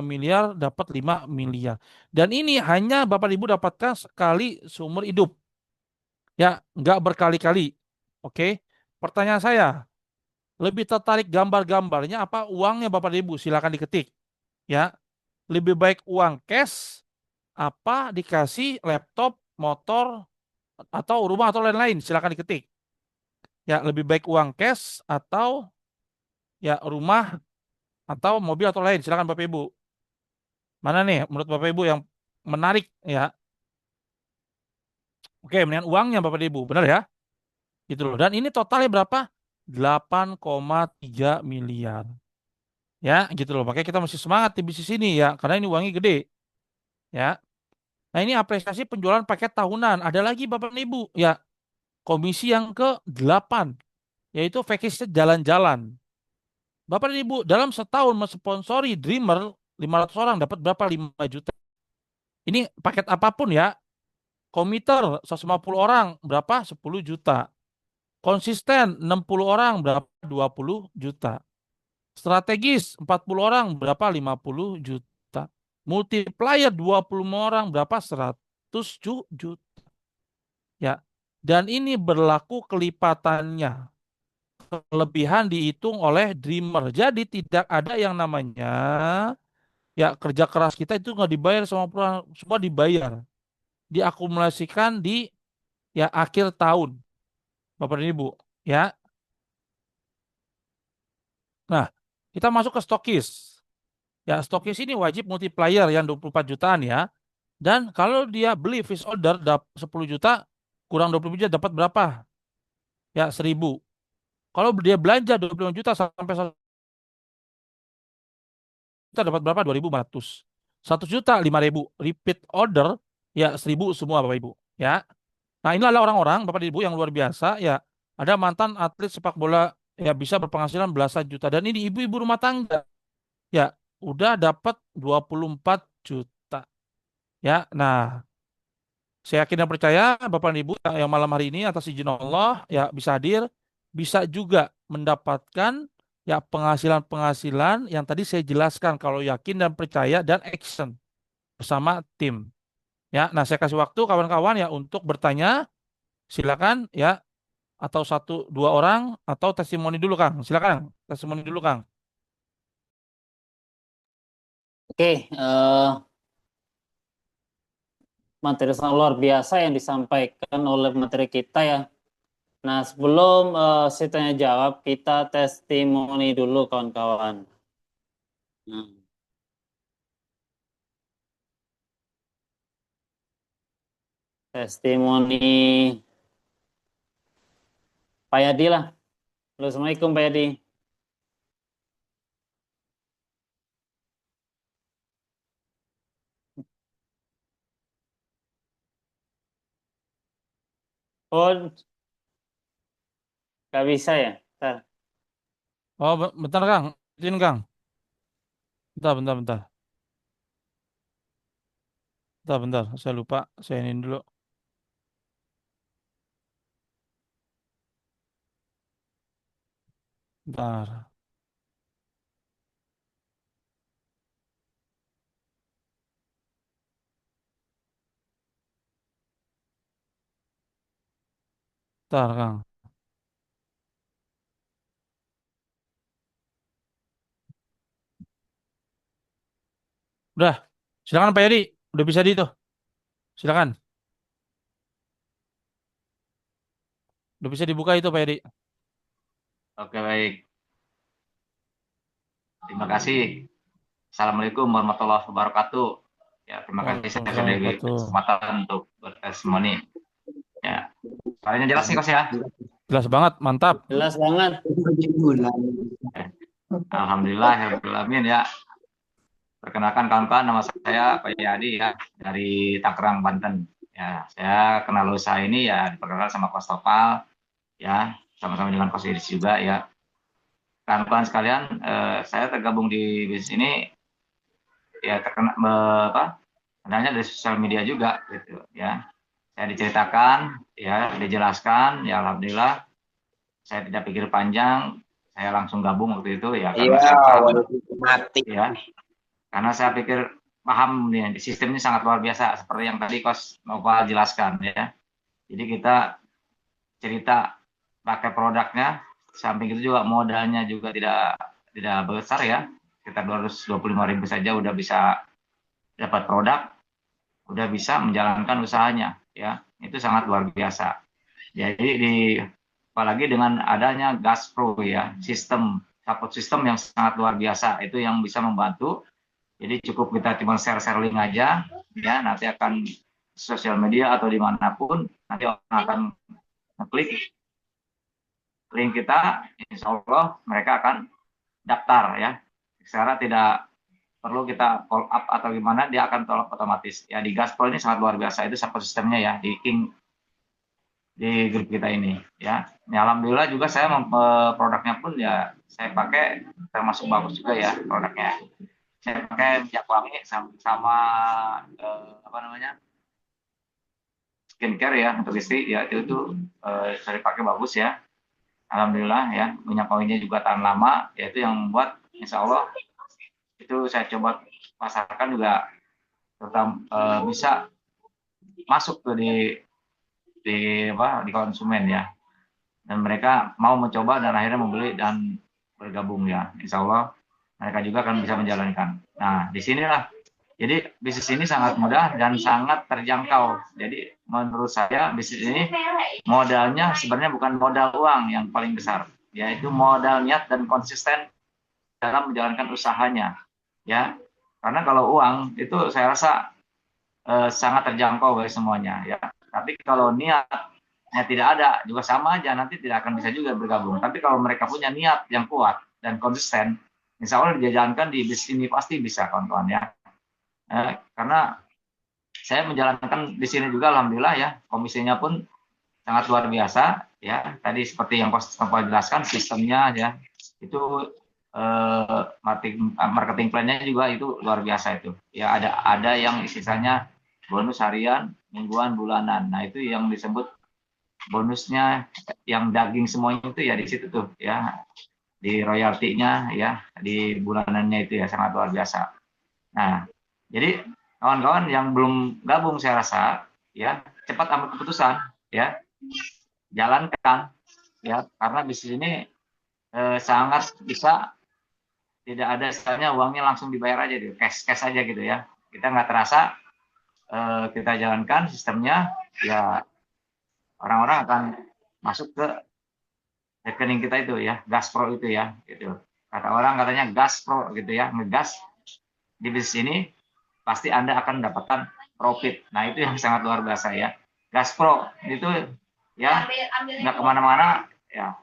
miliar dapat 5 miliar. Dan ini hanya Bapak Ibu dapatkan sekali seumur hidup. Ya, nggak berkali-kali. Oke. Pertanyaan saya, lebih tertarik gambar-gambarnya apa uangnya Bapak Ibu? Silakan diketik. Ya, lebih baik uang cash apa dikasih laptop, motor, atau rumah atau lain-lain? Silakan diketik. Ya, lebih baik uang cash atau ya rumah atau mobil atau lain. Silakan Bapak Ibu. Mana nih menurut Bapak Ibu yang menarik ya? Oke, mendingan uangnya Bapak Ibu. Benar ya? Gitu loh. Dan ini totalnya berapa? 8,3 miliar. Ya, gitu loh. Makanya kita masih semangat di bisnis ini ya, karena ini uangnya gede. Ya. Nah, ini apresiasi penjualan paket tahunan. Ada lagi Bapak dan Ibu. Ya, komisi yang ke-8, yaitu package jalan-jalan. Bapak dan Ibu, dalam setahun mensponsori Dreamer 500 orang dapat berapa? 5 juta. Ini paket apapun ya. Komiter 150 orang berapa? 10 juta. Konsisten 60 orang berapa? 20 juta. Strategis 40 orang berapa? 50 juta. Multiplier 25 orang berapa? 100 juta. Ya. Dan ini berlaku kelipatannya. Kelebihan dihitung oleh Dreamer. Jadi tidak ada yang namanya ya kerja keras kita itu nggak dibayar sama perusahaan, semua dibayar. Diakumulasikan di ya akhir tahun. Bapak dan Ibu. Ya. Nah, kita masuk ke stokis. Ya, stokis ini wajib multiplier yang 24 jutaan ya. Dan kalau dia beli fish order 10 juta, kurang 20 juta dapat berapa? Ya, 1.000. Kalau dia belanja 25 juta sampai 1 juta dapat berapa? 2.400. 1 juta 5.000. Repeat order ya 1.000 semua Bapak Ibu. Ya. Nah, inilah orang-orang Bapak Ibu yang luar biasa ya. Ada mantan atlet sepak bola ya bisa berpenghasilan belasan juta dan ini ibu-ibu rumah tangga. Ya, udah dapat 24 juta. Ya, nah, saya yakin dan percaya Bapak dan Ibu yang malam hari ini atas izin Allah ya bisa hadir, bisa juga mendapatkan ya penghasilan-penghasilan yang tadi saya jelaskan kalau yakin dan percaya dan action bersama tim. Ya, nah saya kasih waktu kawan-kawan ya untuk bertanya, silakan ya atau satu dua orang atau testimoni dulu Kang. Silakan testimoni dulu Kang. Oke, materi sangat luar biasa yang disampaikan oleh materi kita ya. Nah, sebelum saya tanya jawab, kita testimoni dulu kawan-kawan. Nah, testimoni Pak Yadi lah. Halo, Assalamualaikum Pak Yadi. Oh, nggak bisa ya? Bentar. Oh, bentar Kang. Izin Kang. Bentar, bentar, bentar. Bentar, bentar. Saya lupa. Saya ini dulu. Bentar. Bentar, Kang. Udah. Silakan Pak Yadi. Udah bisa di itu. Silakan. Udah bisa dibuka itu Pak Yadi. Oke, baik. Terima kasih. Assalamualaikum warahmatullahi wabarakatuh. Ya, terima kasih saya sudah Waalaikumsalam diberi warahmatullahi. kesempatan untuk bertestimoni. Ya, soalnya jelas nih Kos ya. Jelas banget. Mantap. Jelas banget. Alhamdulillah, alhamdulillah ya. Perkenalkan kawan-kawan, nama saya Pak Yadi ya dari Tangerang, Banten. Ya, saya kenal usaha ini ya diperkenalkan sama Kos Topal ya, sama-sama dengan Kos Idris juga ya. Kawan-kawan sekalian, saya tergabung di bisnis ini ya terkena apa? Kenalnya dari sosial media juga gitu ya. Saya diceritakan ya, dijelaskan ya alhamdulillah saya tidak pikir panjang, saya langsung gabung waktu itu ya Iya, karena saya paham mati. ya. Karena saya pikir paham nih sistemnya sangat luar biasa seperti yang tadi Coach Nova jelaskan ya. Jadi kita cerita pakai produknya, samping itu juga modalnya juga tidak besar ya, sekitar 225.000 saja udah bisa dapat produk, udah bisa menjalankan usahanya ya, itu sangat luar biasa. Jadi apalagi dengan adanya Gaspro ya, support system yang sangat luar biasa, itu yang bisa membantu. Jadi cukup kita cuma share link aja ya, nanti akan sosial media atau dimanapun nanti orang akan klik link kita, insya Allah mereka akan daftar ya. Secara tidak perlu kita call up atau gimana, dia akan tolak otomatis. Ya di Gaspro ini sangat luar biasa, itu support sistemnya ya di grup kita ini ya. Alhamdulillah juga saya produknya pun ya saya pakai termasuk bagus juga ya produknya. Saya pakai minyak wangi sama apa namanya skincare ya untuk istri ya, itu saya pakai bagus ya. Alhamdulillah ya, minyak wanginya juga tahan lama, yaitu yang membuat insya Allah itu saya coba pasarkan juga tetap bisa masuk ke di konsumen ya, dan mereka mau mencoba dan akhirnya membeli dan bergabung ya, insya Allah mereka juga akan bisa menjalankan. Nah disinilah jadi bisnis ini sangat mudah dan sangat terjangkau. Jadi menurut saya bisnis ini modalnya sebenarnya bukan modal uang yang paling besar, yaitu modal niat dan konsisten dalam menjalankan usahanya. Ya, karena kalau uang itu saya rasa sangat terjangkau bagi semuanya. Ya, tapi kalau niatnya tidak ada juga sama aja, nanti tidak akan bisa juga bergabung. Tapi kalau mereka punya niat yang kuat dan konsisten, insya Allah dijalankan di bisnis ini pasti bisa, kawan-kawan ya. Karena saya menjalankan di sini juga alhamdulillah ya, komisinya pun sangat luar biasa ya. Tadi seperti yang Coach Nova jelaskan sistemnya ya, itu marketing plan-nya juga itu luar biasa itu. Ya ada yang istilahnya bonus harian, mingguan, bulanan. Nah, itu yang disebut bonusnya yang daging semuanya itu ya di situ tuh ya. Di royaltinya ya, di bulanannya itu ya sangat luar biasa. Nah, jadi kawan-kawan yang belum gabung saya rasa ya cepat ambil keputusan ya, jalankan ya, karena bisnis ini sangat bisa tidak ada istilahnya uangnya langsung dibayar aja gitu, cash aja gitu ya, kita nggak terasa kita jalankan sistemnya ya, orang-orang akan masuk ke rekening kita itu ya, Gaspro itu ya gitu, kata orang katanya Gaspro gitu ya, ngegas di bisnis ini pasti Anda akan mendapatkan profit. Nah, itu yang sangat luar biasa ya. Gaspro itu ya nggak kemana-mana ya,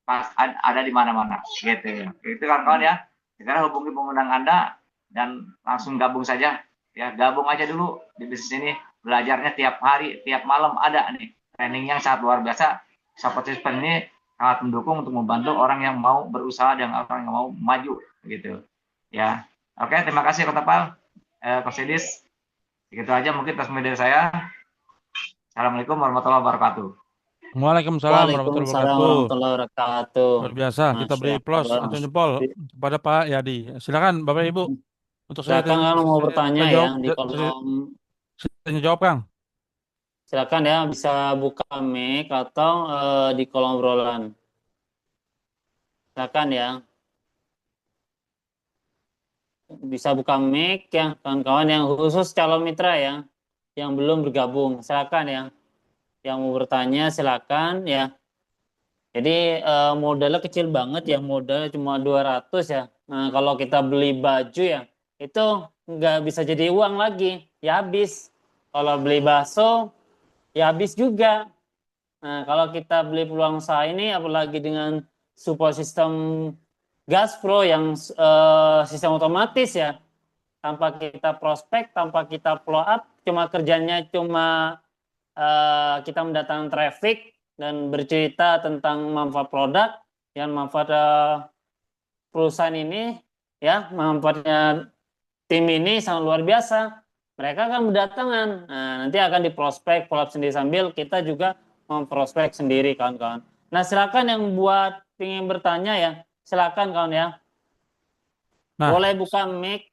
pas ada di mana-mana gitu ya. Itu kawan-kawan ya. Sekarang hubungi pengundang Anda dan langsung gabung saja ya. Gabung aja dulu di bisnis ini. Belajarnya tiap hari, tiap malam ada nih. Training yang sangat luar biasa. Support system ini sangat mendukung untuk membantu orang yang mau berusaha dan orang yang mau maju gitu ya. Oke, terima kasih Kota Pal. Coach Edis, begitu aja mungkin tas media saya. Assalamualaikum warahmatullahi wabarakatuh. Waalaikumsalam warahmatullahi Waalaikumsalam wabarakatuh. warahmatullahi wabarakatuh. Luar biasa. Kita beri Masya plus Allah. atau jempol kepada Pak Yadi. Silakan Bapak Ibu. Untuk saya Silakan kalau mau bertanya ya jawab, di kolom. saya jawab Kang. Silakan ya, bisa buka mic atau di kolom obrolan. Silakan ya. Bisa buka mic ya kawan-kawan yang khusus calon mitra ya, yang belum bergabung. Silakan ya. Yang mau bertanya silakan ya. Jadi modalnya kecil banget ya, modalnya cuma 200 ya. Nah, kalau kita beli baju ya, itu nggak bisa jadi uang lagi, ya habis. Kalau beli bakso, ya habis juga. Nah, kalau kita beli peluang usaha ini, apalagi dengan support sistem Gaspro yang sistem otomatis ya, tanpa kita prospek, tanpa kita follow up, kerjanya cuma kita mendatangkan traffic dan bercerita tentang manfaat produk, yang manfaat perusahaan ini ya, manfaatnya tim ini sangat luar biasa. Mereka akan berdatangan, nah, nanti akan diprospek, follow up sendiri sambil kita juga memprospek sendiri kawan-kawan. Nah, silakan yang buat ingin bertanya ya, silakan kawan ya. Nah, Boleh buka mic.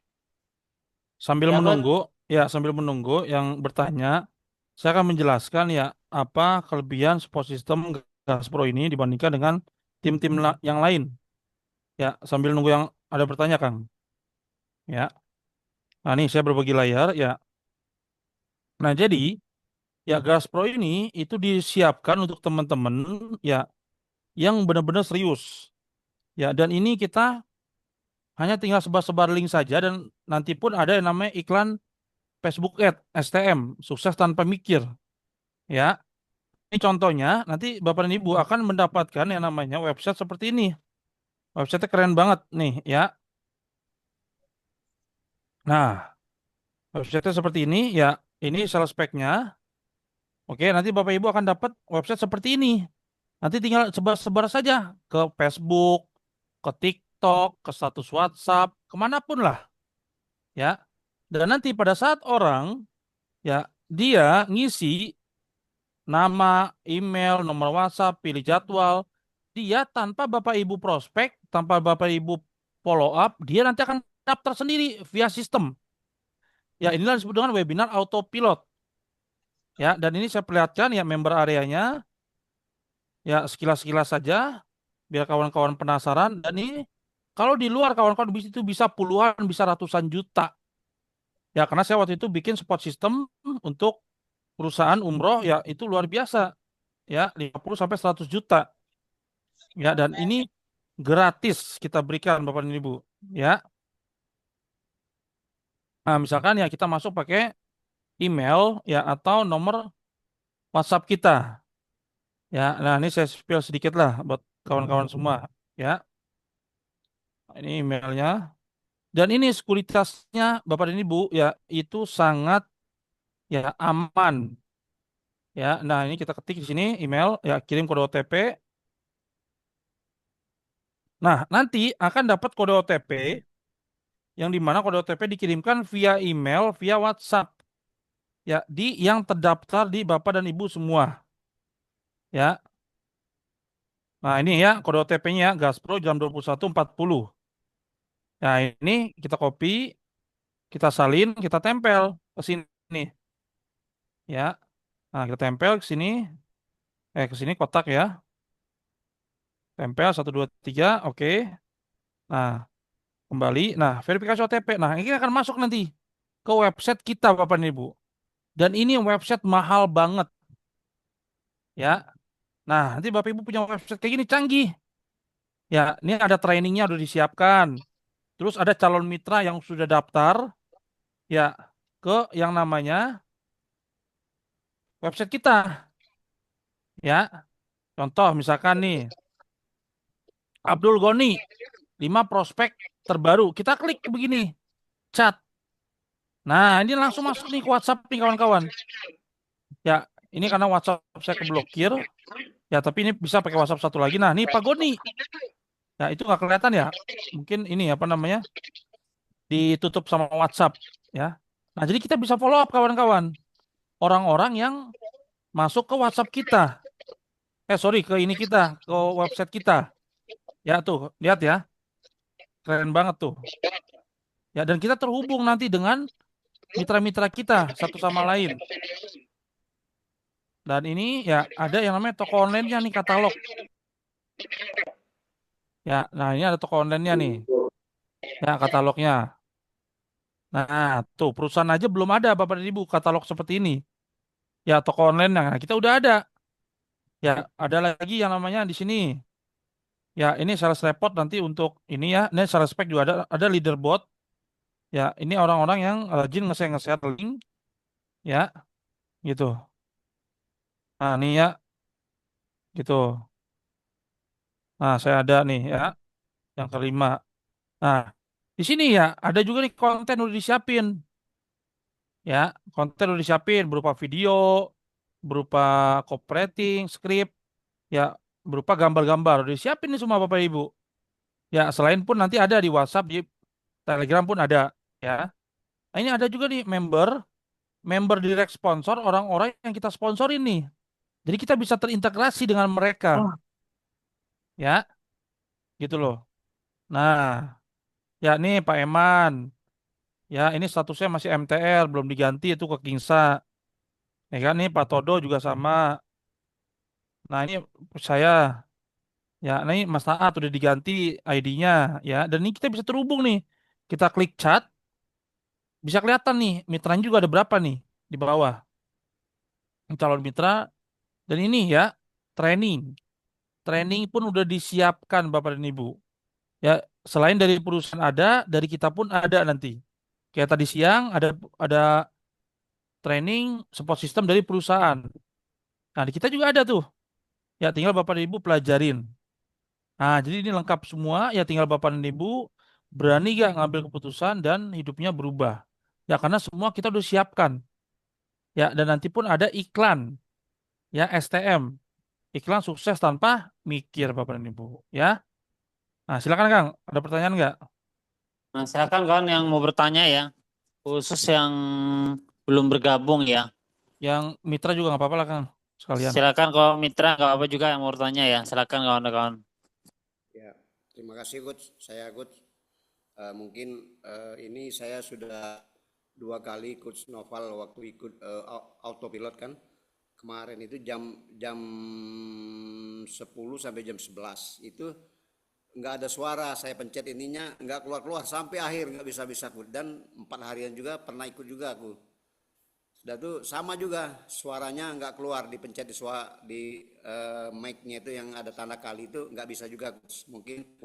sambil Ya, Bud. menunggu, sambil menunggu yang bertanya, saya akan menjelaskan ya apa kelebihan support system Gaspro ini dibandingkan dengan tim-tim yang lain. Ya, sambil nunggu yang ada bertanya, Kang. Ya. Nah, ini saya berbagi layar ya. Nah, jadi ya Gaspro ini itu disiapkan untuk teman-teman ya yang benar-benar serius. Ya, dan ini kita hanya tinggal sebar-sebar link saja dan nanti pun ada yang namanya iklan Facebook Ad, STM, sukses tanpa mikir. Ya, ini contohnya nanti Bapak dan Ibu akan mendapatkan yang namanya website seperti ini. Website keren banget nih ya. Nah, website seperti ini ya. Ini sales spec-nya. Oke, nanti Bapak Ibu akan dapat website seperti ini. Nanti tinggal sebar-sebar saja ke Facebook, ke TikTok, ke status WhatsApp, kemanapun lah ya. Dan nanti pada saat orang ya dia ngisi nama, email, nomor WhatsApp, pilih jadwal, dia tanpa Bapak Ibu prospek, tanpa Bapak Ibu follow up, dia nanti akan daftar sendiri via sistem. Ya, inilah disebut dengan webinar autopilot. Ya, dan ini saya perlihatkan ya member areanya, ya sekilas-sekilas saja, biar kawan-kawan penasaran. Dan ini kalau di luar kawan-kawan itu bisa puluhan, bisa ratusan juta. Ya, karena saya waktu itu bikin support system untuk perusahaan umroh, ya itu luar biasa. Ya, 50 sampai 100 juta. Ya, dan ini gratis kita berikan Bapak dan Ibu. Ya, nah misalkan ya kita masuk pakai email ya atau nomor WhatsApp kita. Ya, nah ini saya spill sedikit lah buat kawan-kawan semua. Ya, ini emailnya. Dan ini sekuritasnya Bapak dan Ibu ya itu sangat ya aman. Ya, nah ini kita ketik di sini email ya kirim kode OTP. Nah, nanti akan dapat kode OTP yang dimana kode OTP dikirimkan via email, via WhatsApp. Ya, di yang terdaftar di Bapak dan Ibu semua. Ya. Nah, ini ya kode OTP-nya ya, Gaspro jam 21.40. Nah, ini kita copy, kita salin, kita tempel ke sini. Ya. Nah, kita tempel ke sini kotak ya. Tempel 1 2 3, oke. Nah, kembali. Nah, verifikasi OTP. Nah, ini akan masuk nanti ke website kita Bapak dan Ibu. Dan ini website mahal banget. Ya. Nah, nanti Bapak Ibu punya website kayak gini canggih. Ya, ini ada trainingnya udah disiapkan. Terus ada calon mitra yang sudah daftar ya ke yang namanya website kita. Ya, contoh misalkan nih Abdul Goni 5 prospek terbaru. Kita klik begini, chat. Nah, ini langsung masuk nih ke WhatsApp nih kawan-kawan. Ya, ini karena WhatsApp saya keblokir. Ya, tapi ini bisa pakai WhatsApp satu lagi. Nah, ini Pak Goni. Ya, itu nggak kelihatan ya. Mungkin ini apa namanya? Ditutup sama WhatsApp ya. Nah, jadi kita bisa follow up kawan-kawan. Orang-orang yang masuk ke WhatsApp kita. Sorry, ke ini kita, ke website kita. Ya tuh, lihat ya. Keren banget tuh. Ya, dan kita terhubung nanti dengan mitra-mitra kita satu sama lain. Dan ini ya ada yang namanya toko online-nya nih katalog. Ya, nah ini ada toko online-nya nih. Ya, katalognya. Nah, tuh perusahaan aja belum ada Bapak dan Ibu katalog seperti ini. Ya, toko online-nya. Nah, kita udah ada. Ya, ada lagi yang namanya di sini. Ya, ini sales report nanti untuk ini ya. Ini sales spec juga ada leaderboard. Ya, ini orang-orang yang rajin nge-share link. Ya, gitu. Nah, ini ya, gitu. Nah, saya ada nih ya, yang kelima. Nah, di sini ya, ada juga nih konten udah disiapin. Ya, konten udah disiapin berupa video, berupa copywriting, script, ya, berupa gambar-gambar. Udah disiapin nih semua Bapak Ibu. Ya, selain pun nanti ada di WhatsApp, di Telegram pun ada. Ya, nah, ini ada juga nih member direct sponsor, orang-orang yang kita sponsorin nih. Jadi kita bisa terintegrasi dengan mereka. Oh. Ya. gitu loh. Nah, ya nih Pak Eman, ya ini statusnya masih MTR, belum diganti itu ke Kingsa. Ya kan nih Pak Todo juga sama. Nah ini saya, ya ini Mas Taat udah diganti ID-nya, ya. Dan ini kita bisa terhubung nih. Kita klik chat, bisa kelihatan nih mitranya juga ada berapa nih di bawah. Calon mitra dan ini ya training. Training pun udah disiapkan Bapak dan Ibu. Ya, selain dari perusahaan ada, dari kita pun ada nanti. Kayak tadi siang ada training support system dari perusahaan. Nah, di kita juga ada tuh. Ya, tinggal Bapak dan Ibu pelajarin. Nah, jadi ini lengkap semua. Ya, tinggal Bapak dan Ibu berani gak ngambil keputusan dan hidupnya berubah. Ya, karena semua kita udah siapkan. Ya, dan nanti pun ada iklan. Ya, STM. Iklan sukses tanpa mikir Bapak dan Ibu. Ya. Nah, silakan Kang. Ada pertanyaan nggak? Nah, silakan kawan yang mau bertanya ya, khusus yang belum bergabung ya. Yang mitra juga nggak apa-apa lah Kang. Sekalian. Silakan kalau mitra nggak apa juga yang mau bertanya ya. Silakan kawan-kawan. Ya, terima kasih Coach. Saya Coach. Mungkin ini saya sudah 2 kali Coach Noval waktu ikut autopilot kan. Kemarin itu jam jam 10 sampai jam 11 itu nggak ada suara. Saya pencet ininya nggak keluar-keluar sampai akhir nggak bisa-bisa Coach. Dan 4 harian juga pernah ikut juga aku. Sudah tuh sama juga suaranya nggak keluar dipencet di mic-nya itu yang ada tanda kali itu nggak bisa juga Coach. Mungkin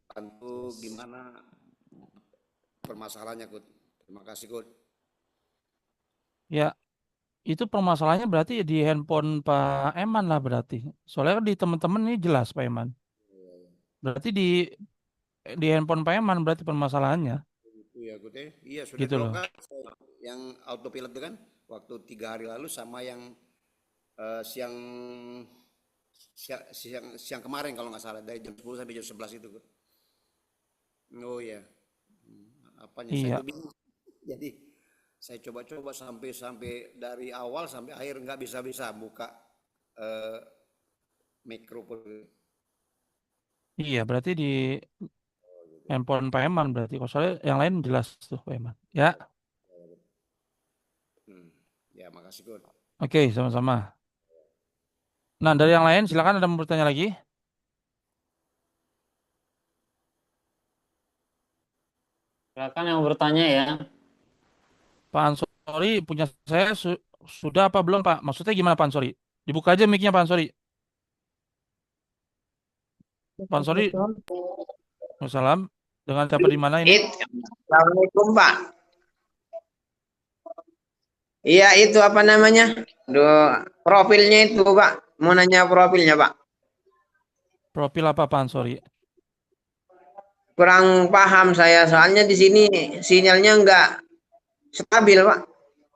bantu gimana permasalahannya Coach. Terima kasih Coach. Ya, itu permasalahannya berarti di handphone Pak Eman lah berarti. Soalnya kan di teman-teman ini jelas Pak Eman. Berarti di handphone Pak Eman berarti permasalahannya. Itu ya Coach. Iya sudah Gitu 2 loh. kali yang autopilot itu kan waktu 3 hari lalu sama yang siang, siang kemarin kalau nggak salah dari jam 10 sampai jam 11 itu Coach. Oh ya, apanya saya Iya. tuh bingung. Jadi saya coba-coba sampai sampai dari awal sampai akhir nggak bisa-bisa buka eh, mikrofon. Iya, berarti di handphone Pak Eman berarti. Kalau soalnya yang lain jelas tuh Pak Eman. Ya, Hmm. Ya makasih Coach. oke, sama-sama. Nah, dari yang lain silakan ada mau bertanya lagi. Silakan yang mau bertanya ya. Pak Ansori punya saya sudah apa belum Pak? Maksudnya gimana Pak Ansori? Dibuka aja mic-nya Pak Ansori. Pak Ansori, Waalaikumsalam. Dengan siapa di mana ini? Assalamualaikum Pak. Iya itu apa namanya? Profilnya itu Pak. Mau nanya profilnya Pak. Profil apa Pak Ansori? Kurang paham saya soalnya di sini sinyalnya nggak stabil Pak.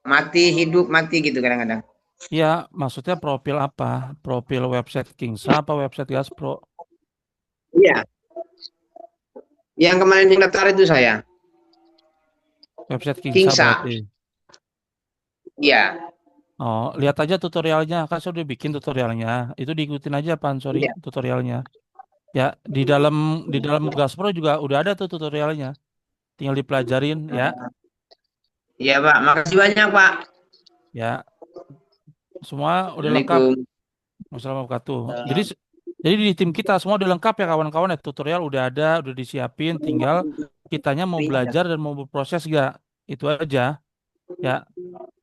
Mati hidup mati gitu kadang-kadang. Iya, maksudnya profil apa? Profil website Kingsa apa website Gaspro? Iya. Yang kemarin yang daftar itu saya. Website Kingsa Kingsa. berarti. Iya. Oh, lihat aja tutorialnya. Kan saya udah bikin tutorialnya. Itu diikutin aja Pak Ansori Iya. tutorialnya. Ya, di dalam Gaspro juga udah ada tuh tutorialnya. Tinggal dipelajarin ya. Iya Pak. Makasih banyak Pak. Ya, semua udah lengkap. Assalamualaikum. Wassalamualaikum warahmatullahi wabarakatuh. Jadi di tim kita semua udah lengkap ya kawan-kawan ya. Tutorial udah ada, udah disiapin. Tinggal kitanya mau belajar dan mau berproses gak. Itu aja ya.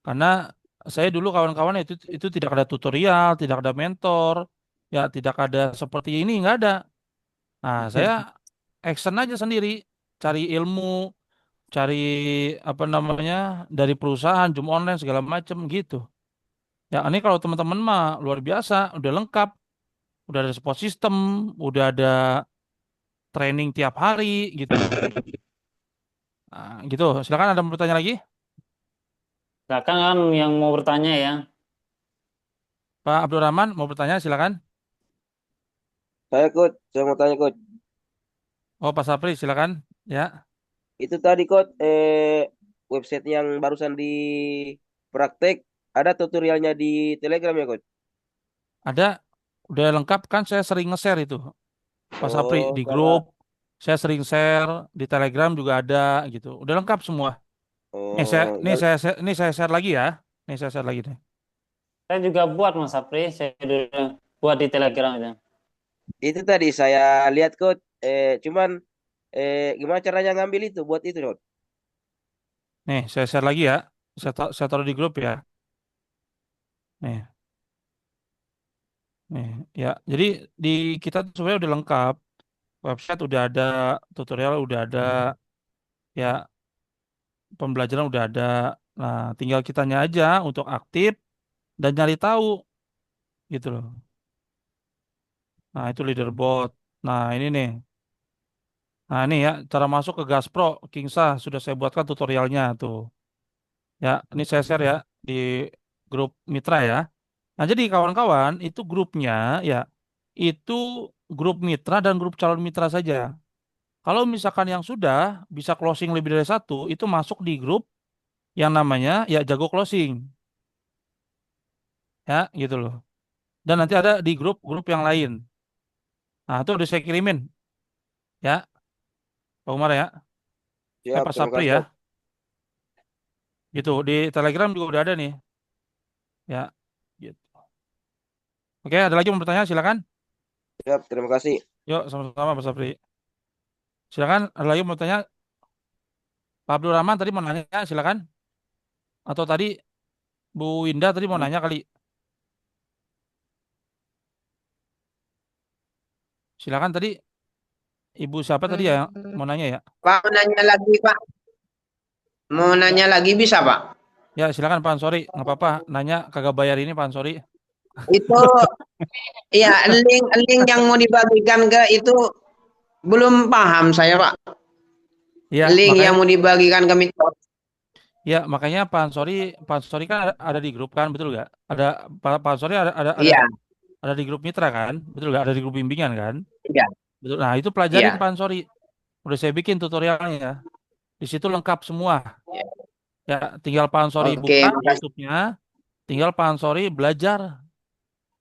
Karena saya dulu kawan-kawan itu tidak ada tutorial, tidak ada mentor, ya tidak ada seperti ini nggak ada. Nah saya action aja sendiri, cari ilmu, cari apa namanya dari perusahaan, Zoom online segala macam gitu. Ya ini kalau teman-teman mah luar biasa, udah lengkap, udah ada support system, udah ada training tiap hari gitu loh. Nah, gitu. Silakan ada mau bertanya lagi, Silakan kan yang mau bertanya ya. Pak Abdurrahman mau bertanya silakan. Saya mau tanya Coach. Oh Pak Sapri silakan. Ya. Itu tadi Coach, website yang barusan di praktek ada tutorialnya di Telegram ya Coach? Ada, udah lengkap kan saya sering nge-share itu. Pak Sapri, Oh, di salah. grup. Saya sering share di Telegram juga ada gitu. Udah lengkap semua. Oh, Nih saya share lagi ya. Nih saya share lagi nih. Saya juga buat Mas Sapri, saya dulu buat di Telegram itu. itu tadi saya lihat Coach. Cuman gimana caranya ngambil itu buat itu Coach? Nih saya share lagi ya. Saya taruh di grup ya. Nih, nih ya. Jadi di kita tuh sebenarnya udah lengkap. Website udah ada, tutorial udah ada, ya pembelajaran udah ada. Nah, tinggal kitanya aja untuk aktif dan nyari tahu gitu loh. Nah, itu leaderboard. Nah, ini nih. Nah, ini ya cara masuk ke Gaspro Kingsa sudah saya buatkan tutorialnya tuh. Ya, ini saya share ya di grup mitra ya. Nah, jadi kawan-kawan itu grupnya ya itu grup mitra dan grup calon mitra saja. Kalau misalkan yang sudah bisa closing lebih dari satu, itu masuk di grup yang namanya ya jago closing, ya gitu loh. Dan nanti ada di grup-grup yang lain. Nah, itu udah saya kirimin ya, Pak Umar ya, Siap, Pak terima Sapri kasih ya, Coach. gitu. Di Telegram juga udah ada nih, ya. Gitu. Oke, ada lagi yang mau bertanya? Silakan. Siap, terima kasih. Yuk, sama-sama Pak Sapri. Silakan, ada lagi yang mau bertanya? Pak Abdul Rahman tadi mau nanya, silakan. Atau tadi Bu Winda tadi mau nanya kali. Silakan tadi Ibu siapa tadi ya yang mau nanya ya? Pak, mau nanya lagi, Pak. Mau Ya, nanya lagi bisa, Pak? ya silakan Pak Ansori, nggak apa-apa. Nanya kagak bayar ini Pak Ansori. Itu ya link yang mau dibagikan ke itu belum paham saya, Pak. Ya, Link makanya yang mau dibagikan ke mitra. Pak Ansori kan ada di grup kan, betul nggak? Ada Pak Ansori Iya, ada di grup mitra kan, betul nggak? Ada di grup bimbingan kan, iya, betul. Nah itu pelajarin iya. Pak Ansori. Udah saya bikin tutorialnya. Di situ lengkap semua. Iya. Ya, tinggal Pak Ansori Oke, buka makasih. YouTube-nya, tinggal Pak Ansori belajar,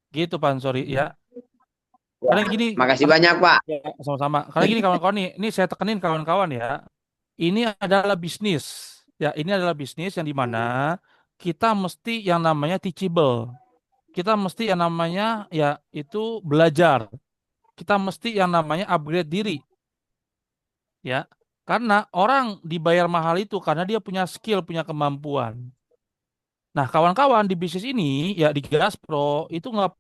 gitu Pak Ansori. Ya, Ya, karena gini, makasih banyak, Pak. ya, sama-sama. Karena gini kawan-kawan nih, ini saya tekenin kawan-kawan ya. Ini adalah bisnis. Ya, ini adalah bisnis yang dimana kita mesti yang namanya teachable. Kita mesti yang namanya ya itu belajar. Kita mesti yang namanya upgrade diri. Ya, karena orang dibayar mahal itu karena dia punya skill, punya kemampuan. Nah, kawan-kawan di bisnis ini ya di Gaspro itu nggak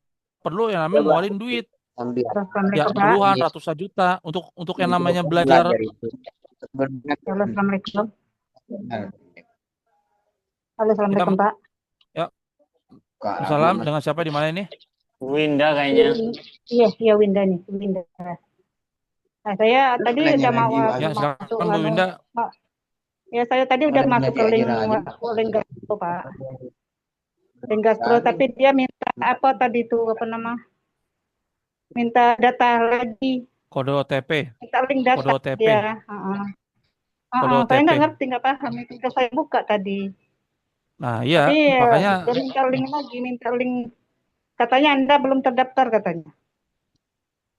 perlu yang namanya Coba ngeluarin duit ambil ya Assalamualaikum Pak. puluhan ini ratusan juta untuk yang untuk namanya belajar. belajar itu. Sebenarnya Halo, Assalamualaikum. benar. Halo, Kita Assalamualaikum Pak. ya Kak, salam Mas. dengan siapa di mana ini? Winda kayaknya. Iya, iya Winda nih, Winda. Nah, saya tadi Nanya udah mau lagi, Pak. Ya masuk silakan Bu Winda. ya saya tadi udah Mana masuk ke punya link diajarin. link Gaspro Pak. Link Gaspro tapi dia minta apa tadi tuh apa nama? Minta data lagi, Kode OTP, minta link kode data OTP, dia. Heeh. kode Saya OTP. nggak ngerti, nggak paham itu udah saya buka tadi. Nah, iya Tapi makanya dia minta link katanya Anda belum terdaftar katanya.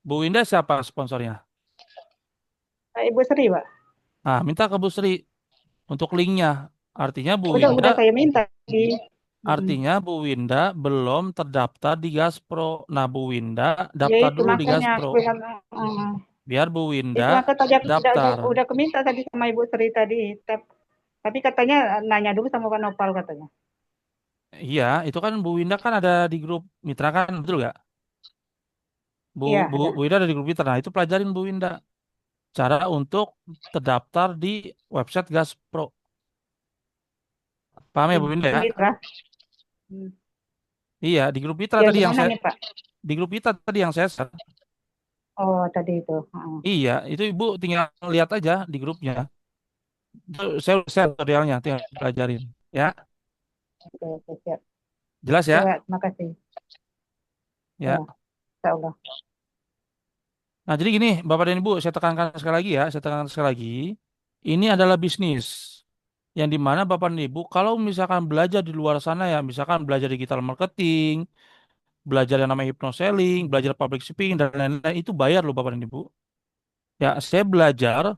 Bu Winda siapa sponsornya? Ibu Sri, Pak. Nah, minta ke Bu Sri untuk linknya. Artinya Bu Udah Winda, saya minta tadi. artinya Bu Winda belum terdaftar di Gaspro. Nah, Bu Winda Ya daftar itu dulu di makanya aku Gaspro. bilang, Biar Bu itu Winda aku tadi aku daftar. udah keminta tadi sama Ibu Sri tadi, tapi katanya nanya dulu sama Pak Nopal katanya. Iya, itu kan Bu Winda kan ada di grup mitra kan, betul nggak? Iya ada. Bu Winda ada di grup mitra. Nah, itu pelajarin Bu Winda cara untuk terdaftar di website Gaspro. Paham ya Bu Winda ya? Mitra. Hmm. Iya, di grup mitra Ya tadi yang gimana saya nih Pak? di grup mitra tadi yang saya share. Oh tadi itu. Heeh. Iya, itu Ibu tinggal lihat aja di grupnya. Itu saya share tutorialnya, tinggal pelajarin. Ya, Oke, siap. jelas ya? Ya, terima kasih. Ya. Insya Allah. Nah, jadi gini, Bapak dan Ibu, saya tekankan sekali lagi ya, saya tekankan sekali lagi. Ini adalah bisnis yang dimana Bapak dan Ibu, kalau misalkan belajar di luar sana ya, misalkan belajar digital marketing, belajar yang namanya hypnoselling, belajar public speaking dan lain-lain itu bayar loh Bapak dan Ibu. Ya, saya belajar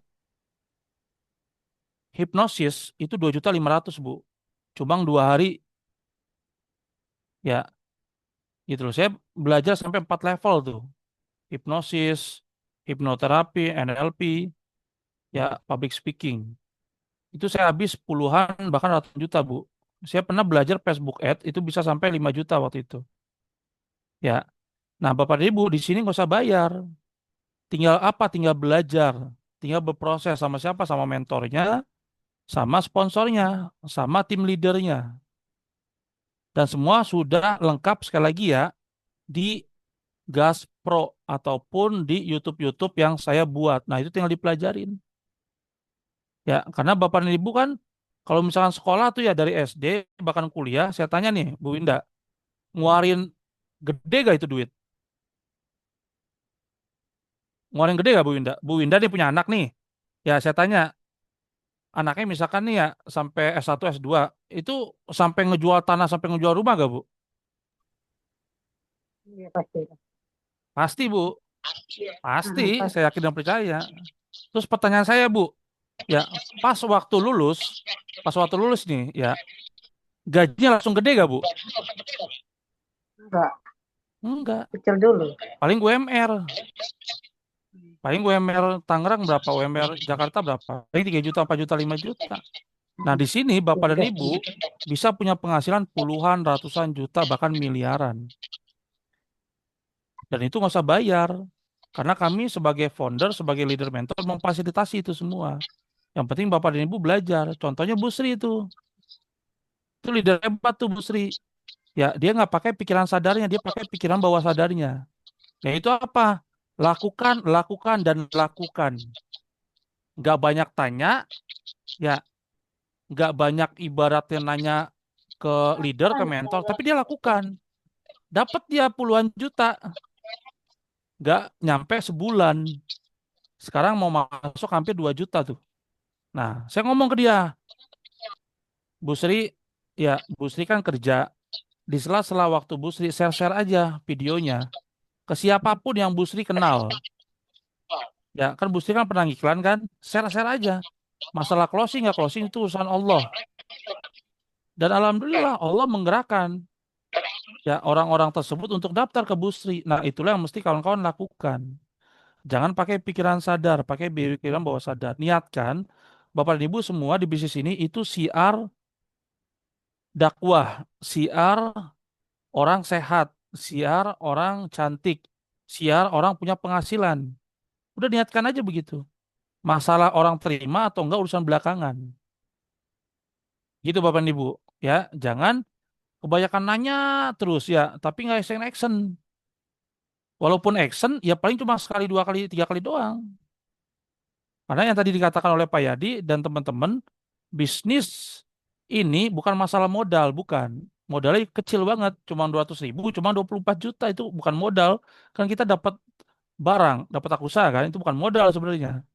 hipnosis itu 2.500.000 Bu. Cuma 2 hari ya gitu loh. Saya belajar sampai 4 level tuh. Hipnosis, hipnoterapi, NLP, ya public speaking. Itu saya habis puluhan bahkan ratusan juta Bu. Saya pernah belajar Facebook Ads itu bisa sampai 5 juta waktu itu. Ya. Nah, Bapak dan Ibu di sini nggak usah bayar. Tinggal apa? Tinggal belajar. Tinggal berproses sama siapa? Sama mentornya, sama sponsornya, sama tim leadernya. Dan semua sudah lengkap sekali lagi ya di Gaspro ataupun di YouTube-YouTube yang saya buat. Nah, itu tinggal dipelajarin. Ya, karena Bapak dan Ibu kan kalau misalkan sekolah tuh ya dari SD bahkan kuliah, saya tanya nih, Bu Winda, nguarin gede gak itu duit? Nguarin gede gak Bu Winda? Bu Winda nih punya anak nih. Ya, saya tanya, anaknya misalkan nih ya sampai S1, S2, itu sampai ngejual tanah, sampai ngejual rumah gak Bu? Iya, pasti. Pasti Bu, pasti, Pasti. saya yakin dan percaya. Terus pertanyaan saya Bu, ya pas waktu lulus nih ya, gajinya langsung gede gak Bu? Enggak, Enggak, kecil dulu. paling UMR. Paling UMR Tangerang berapa? UMR Jakarta berapa? Paling 3 juta, 4 juta, 5 juta. Nah, di sini Bapak dan Ibu bisa punya penghasilan puluhan, ratusan juta, bahkan miliaran. Dan itu nggak usah bayar. Karena kami sebagai founder, sebagai leader mentor memfasilitasi itu semua. Yang penting Bapak dan Ibu belajar. Contohnya Bu Sri itu. Itu leader hebat tuh Bu Sri. Ya, dia nggak pakai pikiran sadarnya, dia pakai pikiran bawah sadarnya. Yaitu apa? Lakukan, lakukan, dan lakukan. Nggak banyak tanya, ya nggak banyak ibaratnya nanya ke leader, ke mentor, tapi dia lakukan. Dapat dia puluhan juta, nggak nyampe sebulan. Sekarang mau masuk hampir 2 juta tuh. Nah, saya ngomong ke dia, Bu Sri, ya Bu Sri kan kerja. Di sela-sela waktu Bu Sri share-share aja videonya ke siapapun yang Bu Sri kenal. Ya kan Bu Sri kan pernah iklan kan, share-share aja. Masalah closing ya closing itu urusan Allah. Dan alhamdulillah Allah menggerakkan ya orang-orang tersebut untuk daftar ke Busri. Nah, itulah yang mesti kawan-kawan lakukan. Jangan pakai pikiran sadar, pakai pikiran bawah sadar. Niatkan, Bapak dan Ibu semua di bisnis ini itu siar dakwah, siar orang sehat, siar orang cantik, siar orang punya penghasilan. Udah niatkan aja begitu. Masalah orang terima atau enggak urusan belakangan. Gitu Bapak dan Ibu. Ya, jangan kebanyakan nanya terus ya, tapi nggak action. Walaupun action, ya paling cuma sekali, 2 kali, 3 kali doang. Karena yang tadi dikatakan oleh Pak Yadi dan teman-teman, bisnis ini bukan masalah modal, bukan. Modalnya kecil banget, cuma 200.000, cuma 24 juta itu bukan modal. Kan kita dapat barang, dapat hak usaha kan, itu bukan modal sebenarnya.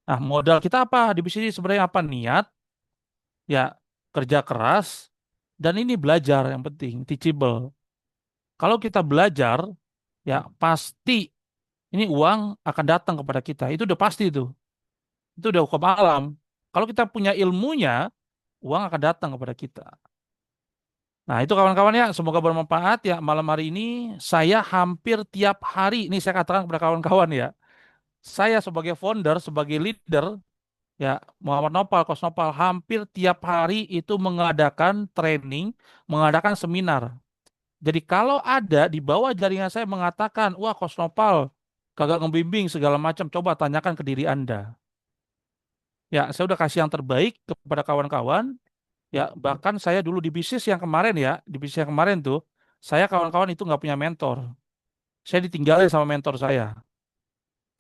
Nah, modal kita apa di bisnis sebenarnya apa? Niat, ya kerja keras, dan ini belajar yang penting, teachable. Kalau kita belajar, ya pasti ini uang akan datang kepada kita. Itu udah pasti itu. Itu udah hukum alam. Kalau kita punya ilmunya, uang akan datang kepada kita. Nah, itu kawan-kawan ya, semoga bermanfaat ya. Malam hari ini saya hampir tiap hari, ini saya katakan kepada kawan-kawan ya. Saya sebagai founder, sebagai leader, ya Muhammad Nopal, Coach Nopal, hampir tiap hari itu mengadakan training, mengadakan seminar. Jadi kalau ada di bawah jaringan saya mengatakan, wah Coach Nopal, kagak ngebimbing segala macam, coba tanyakan ke diri Anda. Ya, saya udah kasih yang terbaik kepada kawan-kawan. Ya, bahkan saya dulu di bisnis yang kemarin ya, di bisnis yang kemarin tuh, saya kawan-kawan itu nggak punya mentor. Saya ditinggalin sama mentor saya.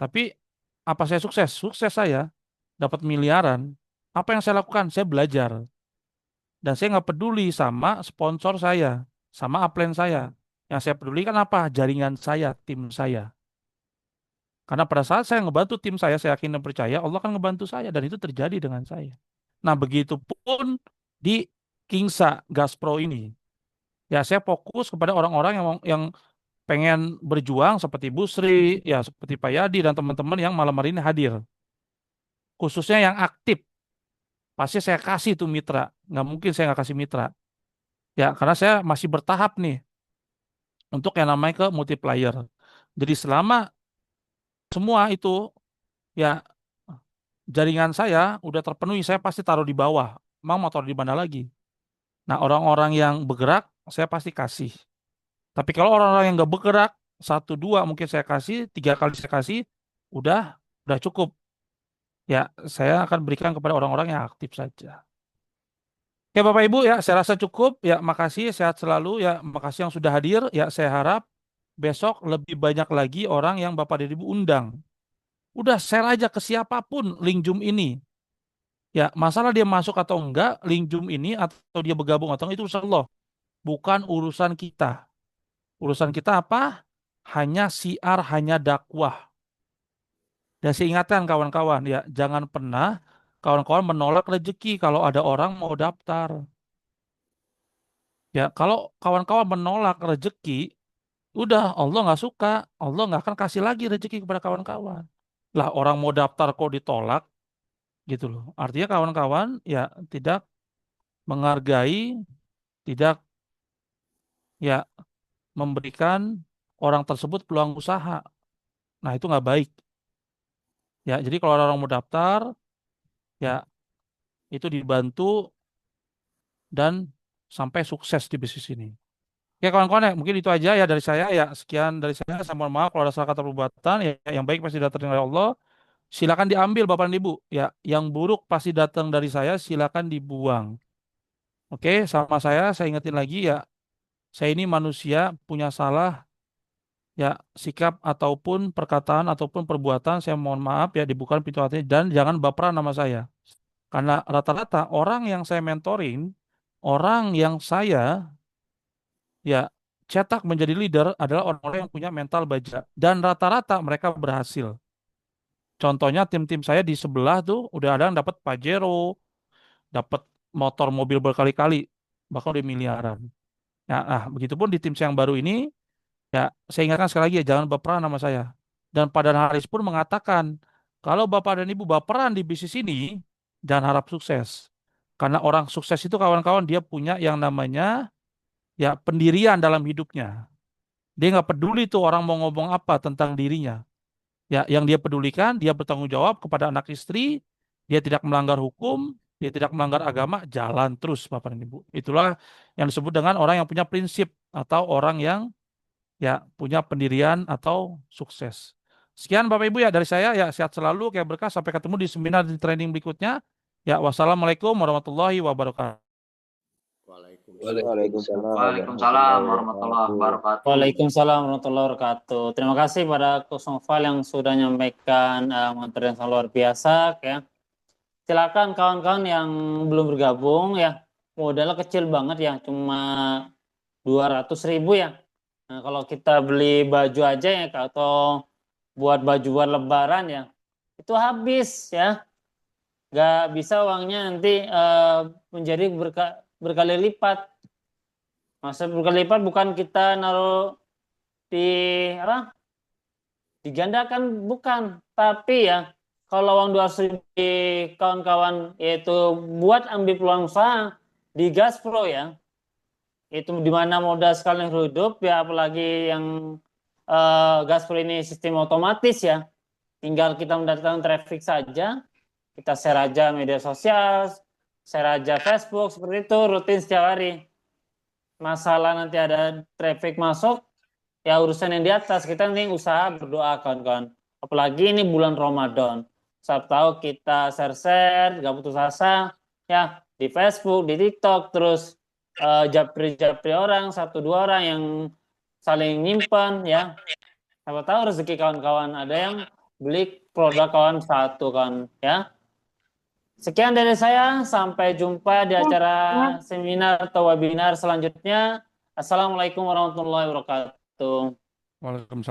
Tapi apa saya sukses? Sukses saya, dapat miliaran. Apa yang saya lakukan? Saya belajar. Dan saya nggak peduli sama sponsor saya, sama upline saya. Yang saya peduli kan apa? Jaringan saya, tim saya. Karena pada saat saya ngebantu tim saya yakin dan percaya Allah akan ngebantu saya dan itu terjadi dengan saya. Nah, begitupun di Kingsa Gaspro ini. Ya, saya fokus kepada orang-orang yang pengen berjuang seperti Bu Sri, ya seperti Pak Yadi dan teman-teman yang malam hari ini hadir. Khususnya yang aktif, pasti saya kasih tuh mitra. Nggak mungkin saya nggak kasih mitra. Ya, karena saya masih bertahap nih untuk yang namanya ke multiplier. Jadi selama semua itu ya jaringan saya udah terpenuhi, saya pasti taruh di bawah. Mau taruh di mana lagi? Nah, orang-orang yang bergerak saya pasti kasih. Tapi kalau orang-orang yang nggak bergerak, satu dua mungkin saya kasih, 3 kali saya kasih, udah cukup. Ya, saya akan berikan kepada orang-orang yang aktif saja. Ya Bapak Ibu ya, saya rasa cukup. Ya, makasih, sehat selalu. Ya, makasih yang sudah hadir. Ya, saya harap besok lebih banyak lagi orang yang Bapak dan Ibu undang. Udah share aja ke siapapun link Zoom ini. Ya, masalah dia masuk atau enggak, link Zoom ini atau dia bergabung atau enggak, itu urusan Allah. Bukan urusan kita. Urusan kita apa? Hanya siar, hanya dakwah. Dan saya ingatkan kawan-kawan, ya jangan pernah kawan-kawan menolak rezeki kalau ada orang mau daftar. Ya, kalau kawan-kawan menolak rezeki, udah Allah nggak suka, Allah nggak akan kasih lagi rezeki kepada kawan-kawan. Lah orang mau daftar kok ditolak, gitu loh. Artinya kawan-kawan ya tidak menghargai, tidak ya memberikan orang tersebut peluang usaha. Nah itu nggak baik. Ya, jadi kalau orang mau daftar, ya itu dibantu dan sampai sukses di bisnis ini. Oke kawan-kawan ya, mungkin itu aja ya dari saya ya. Sekian dari saya. Saya mohon maaf kalau ada salah kata perbuatan ya, yang baik pasti datang dari Allah. Silakan diambil Bapak dan Ibu. Ya, yang buruk pasti datang dari saya, silakan dibuang. Oke, sama saya ingetin lagi ya, saya ini manusia punya salah ya, sikap ataupun perkataan ataupun perbuatan saya mohon maaf ya, dibuka pintu hati dan jangan baperan nama saya. Karena rata-rata orang yang saya mentoring, orang yang saya ya cetak menjadi leader adalah orang-orang yang punya mental baja dan rata-rata mereka berhasil. Contohnya tim-tim saya di sebelah tuh udah ada yang dapat Pajero, dapat motor mobil berkali-kali, bahkan udah miliaran. Nah, begitupun di tim saya yang baru ini, ya saya ingatkan sekali lagi ya jangan baperan sama saya. Dan Pak Dan Haris pun mengatakan kalau Bapak dan Ibu baperan di bisnis ini, jangan harap sukses. Karena orang sukses itu kawan-kawan dia punya yang namanya ya pendirian dalam hidupnya. Dia nggak peduli tuh orang mau ngomong apa tentang dirinya. Ya, yang dia pedulikan, dia bertanggung jawab kepada anak istri, dia tidak melanggar hukum, dia tidak melanggar agama, jalan terus Bapak dan Ibu. Itulah yang disebut dengan orang yang punya prinsip atau orang yang ya punya pendirian atau sukses. Sekian Bapak Ibu ya dari saya ya, sehat selalu, kayak berkah, sampai ketemu di seminar di training berikutnya. Ya, wassalamualaikum warahmatullahi wabarakatuh. Waalaikumsalam warahmatullahi wabarakatuh. Waalaikumsalam warahmatullahi wabarakatuh. Terima kasih pada Coach Noval yang sudah menyampaikan materi yang sangat luar biasa ya. Silakan kawan-kawan yang belum bergabung ya, modalnya kecil banget ya, cuma 200.000 ya. Nah, kalau kita beli baju aja ya atau buat baju buat lebaran ya, itu habis ya. Nggak bisa uangnya nanti menjadi berkali lipat. Maksud berkali lipat bukan kita naruh di apa? Digandakan bukan, tapi ya kalau uang 200.000 di kawan-kawan yaitu buat ambil peluang usaha di Gaspro ya. Itu di mana modal sekali hidup ya, apalagi yang Gaspro ini sistem otomatis ya. Tinggal kita mendatangkan traffic saja. Kita share aja media sosial, share aja Facebook seperti itu rutin setiap hari. Masalah nanti ada traffic masuk, ya urusan yang di atas. Kita nanti usaha berdoa kawan-kawan. Apalagi ini bulan Ramadan. Saya tahu kita share-share, gak putus asa, ya di Facebook, di TikTok, terus japri-japri orang, 1-2 orang yang saling nyimpan, ya. Siapa tahu rezeki kawan-kawan ada yang beli produk kawan satu kan, ya. Sekian dari saya, sampai jumpa di acara seminar atau webinar selanjutnya. Assalamualaikum warahmatullahi wabarakatuh. Waalaikumsalam.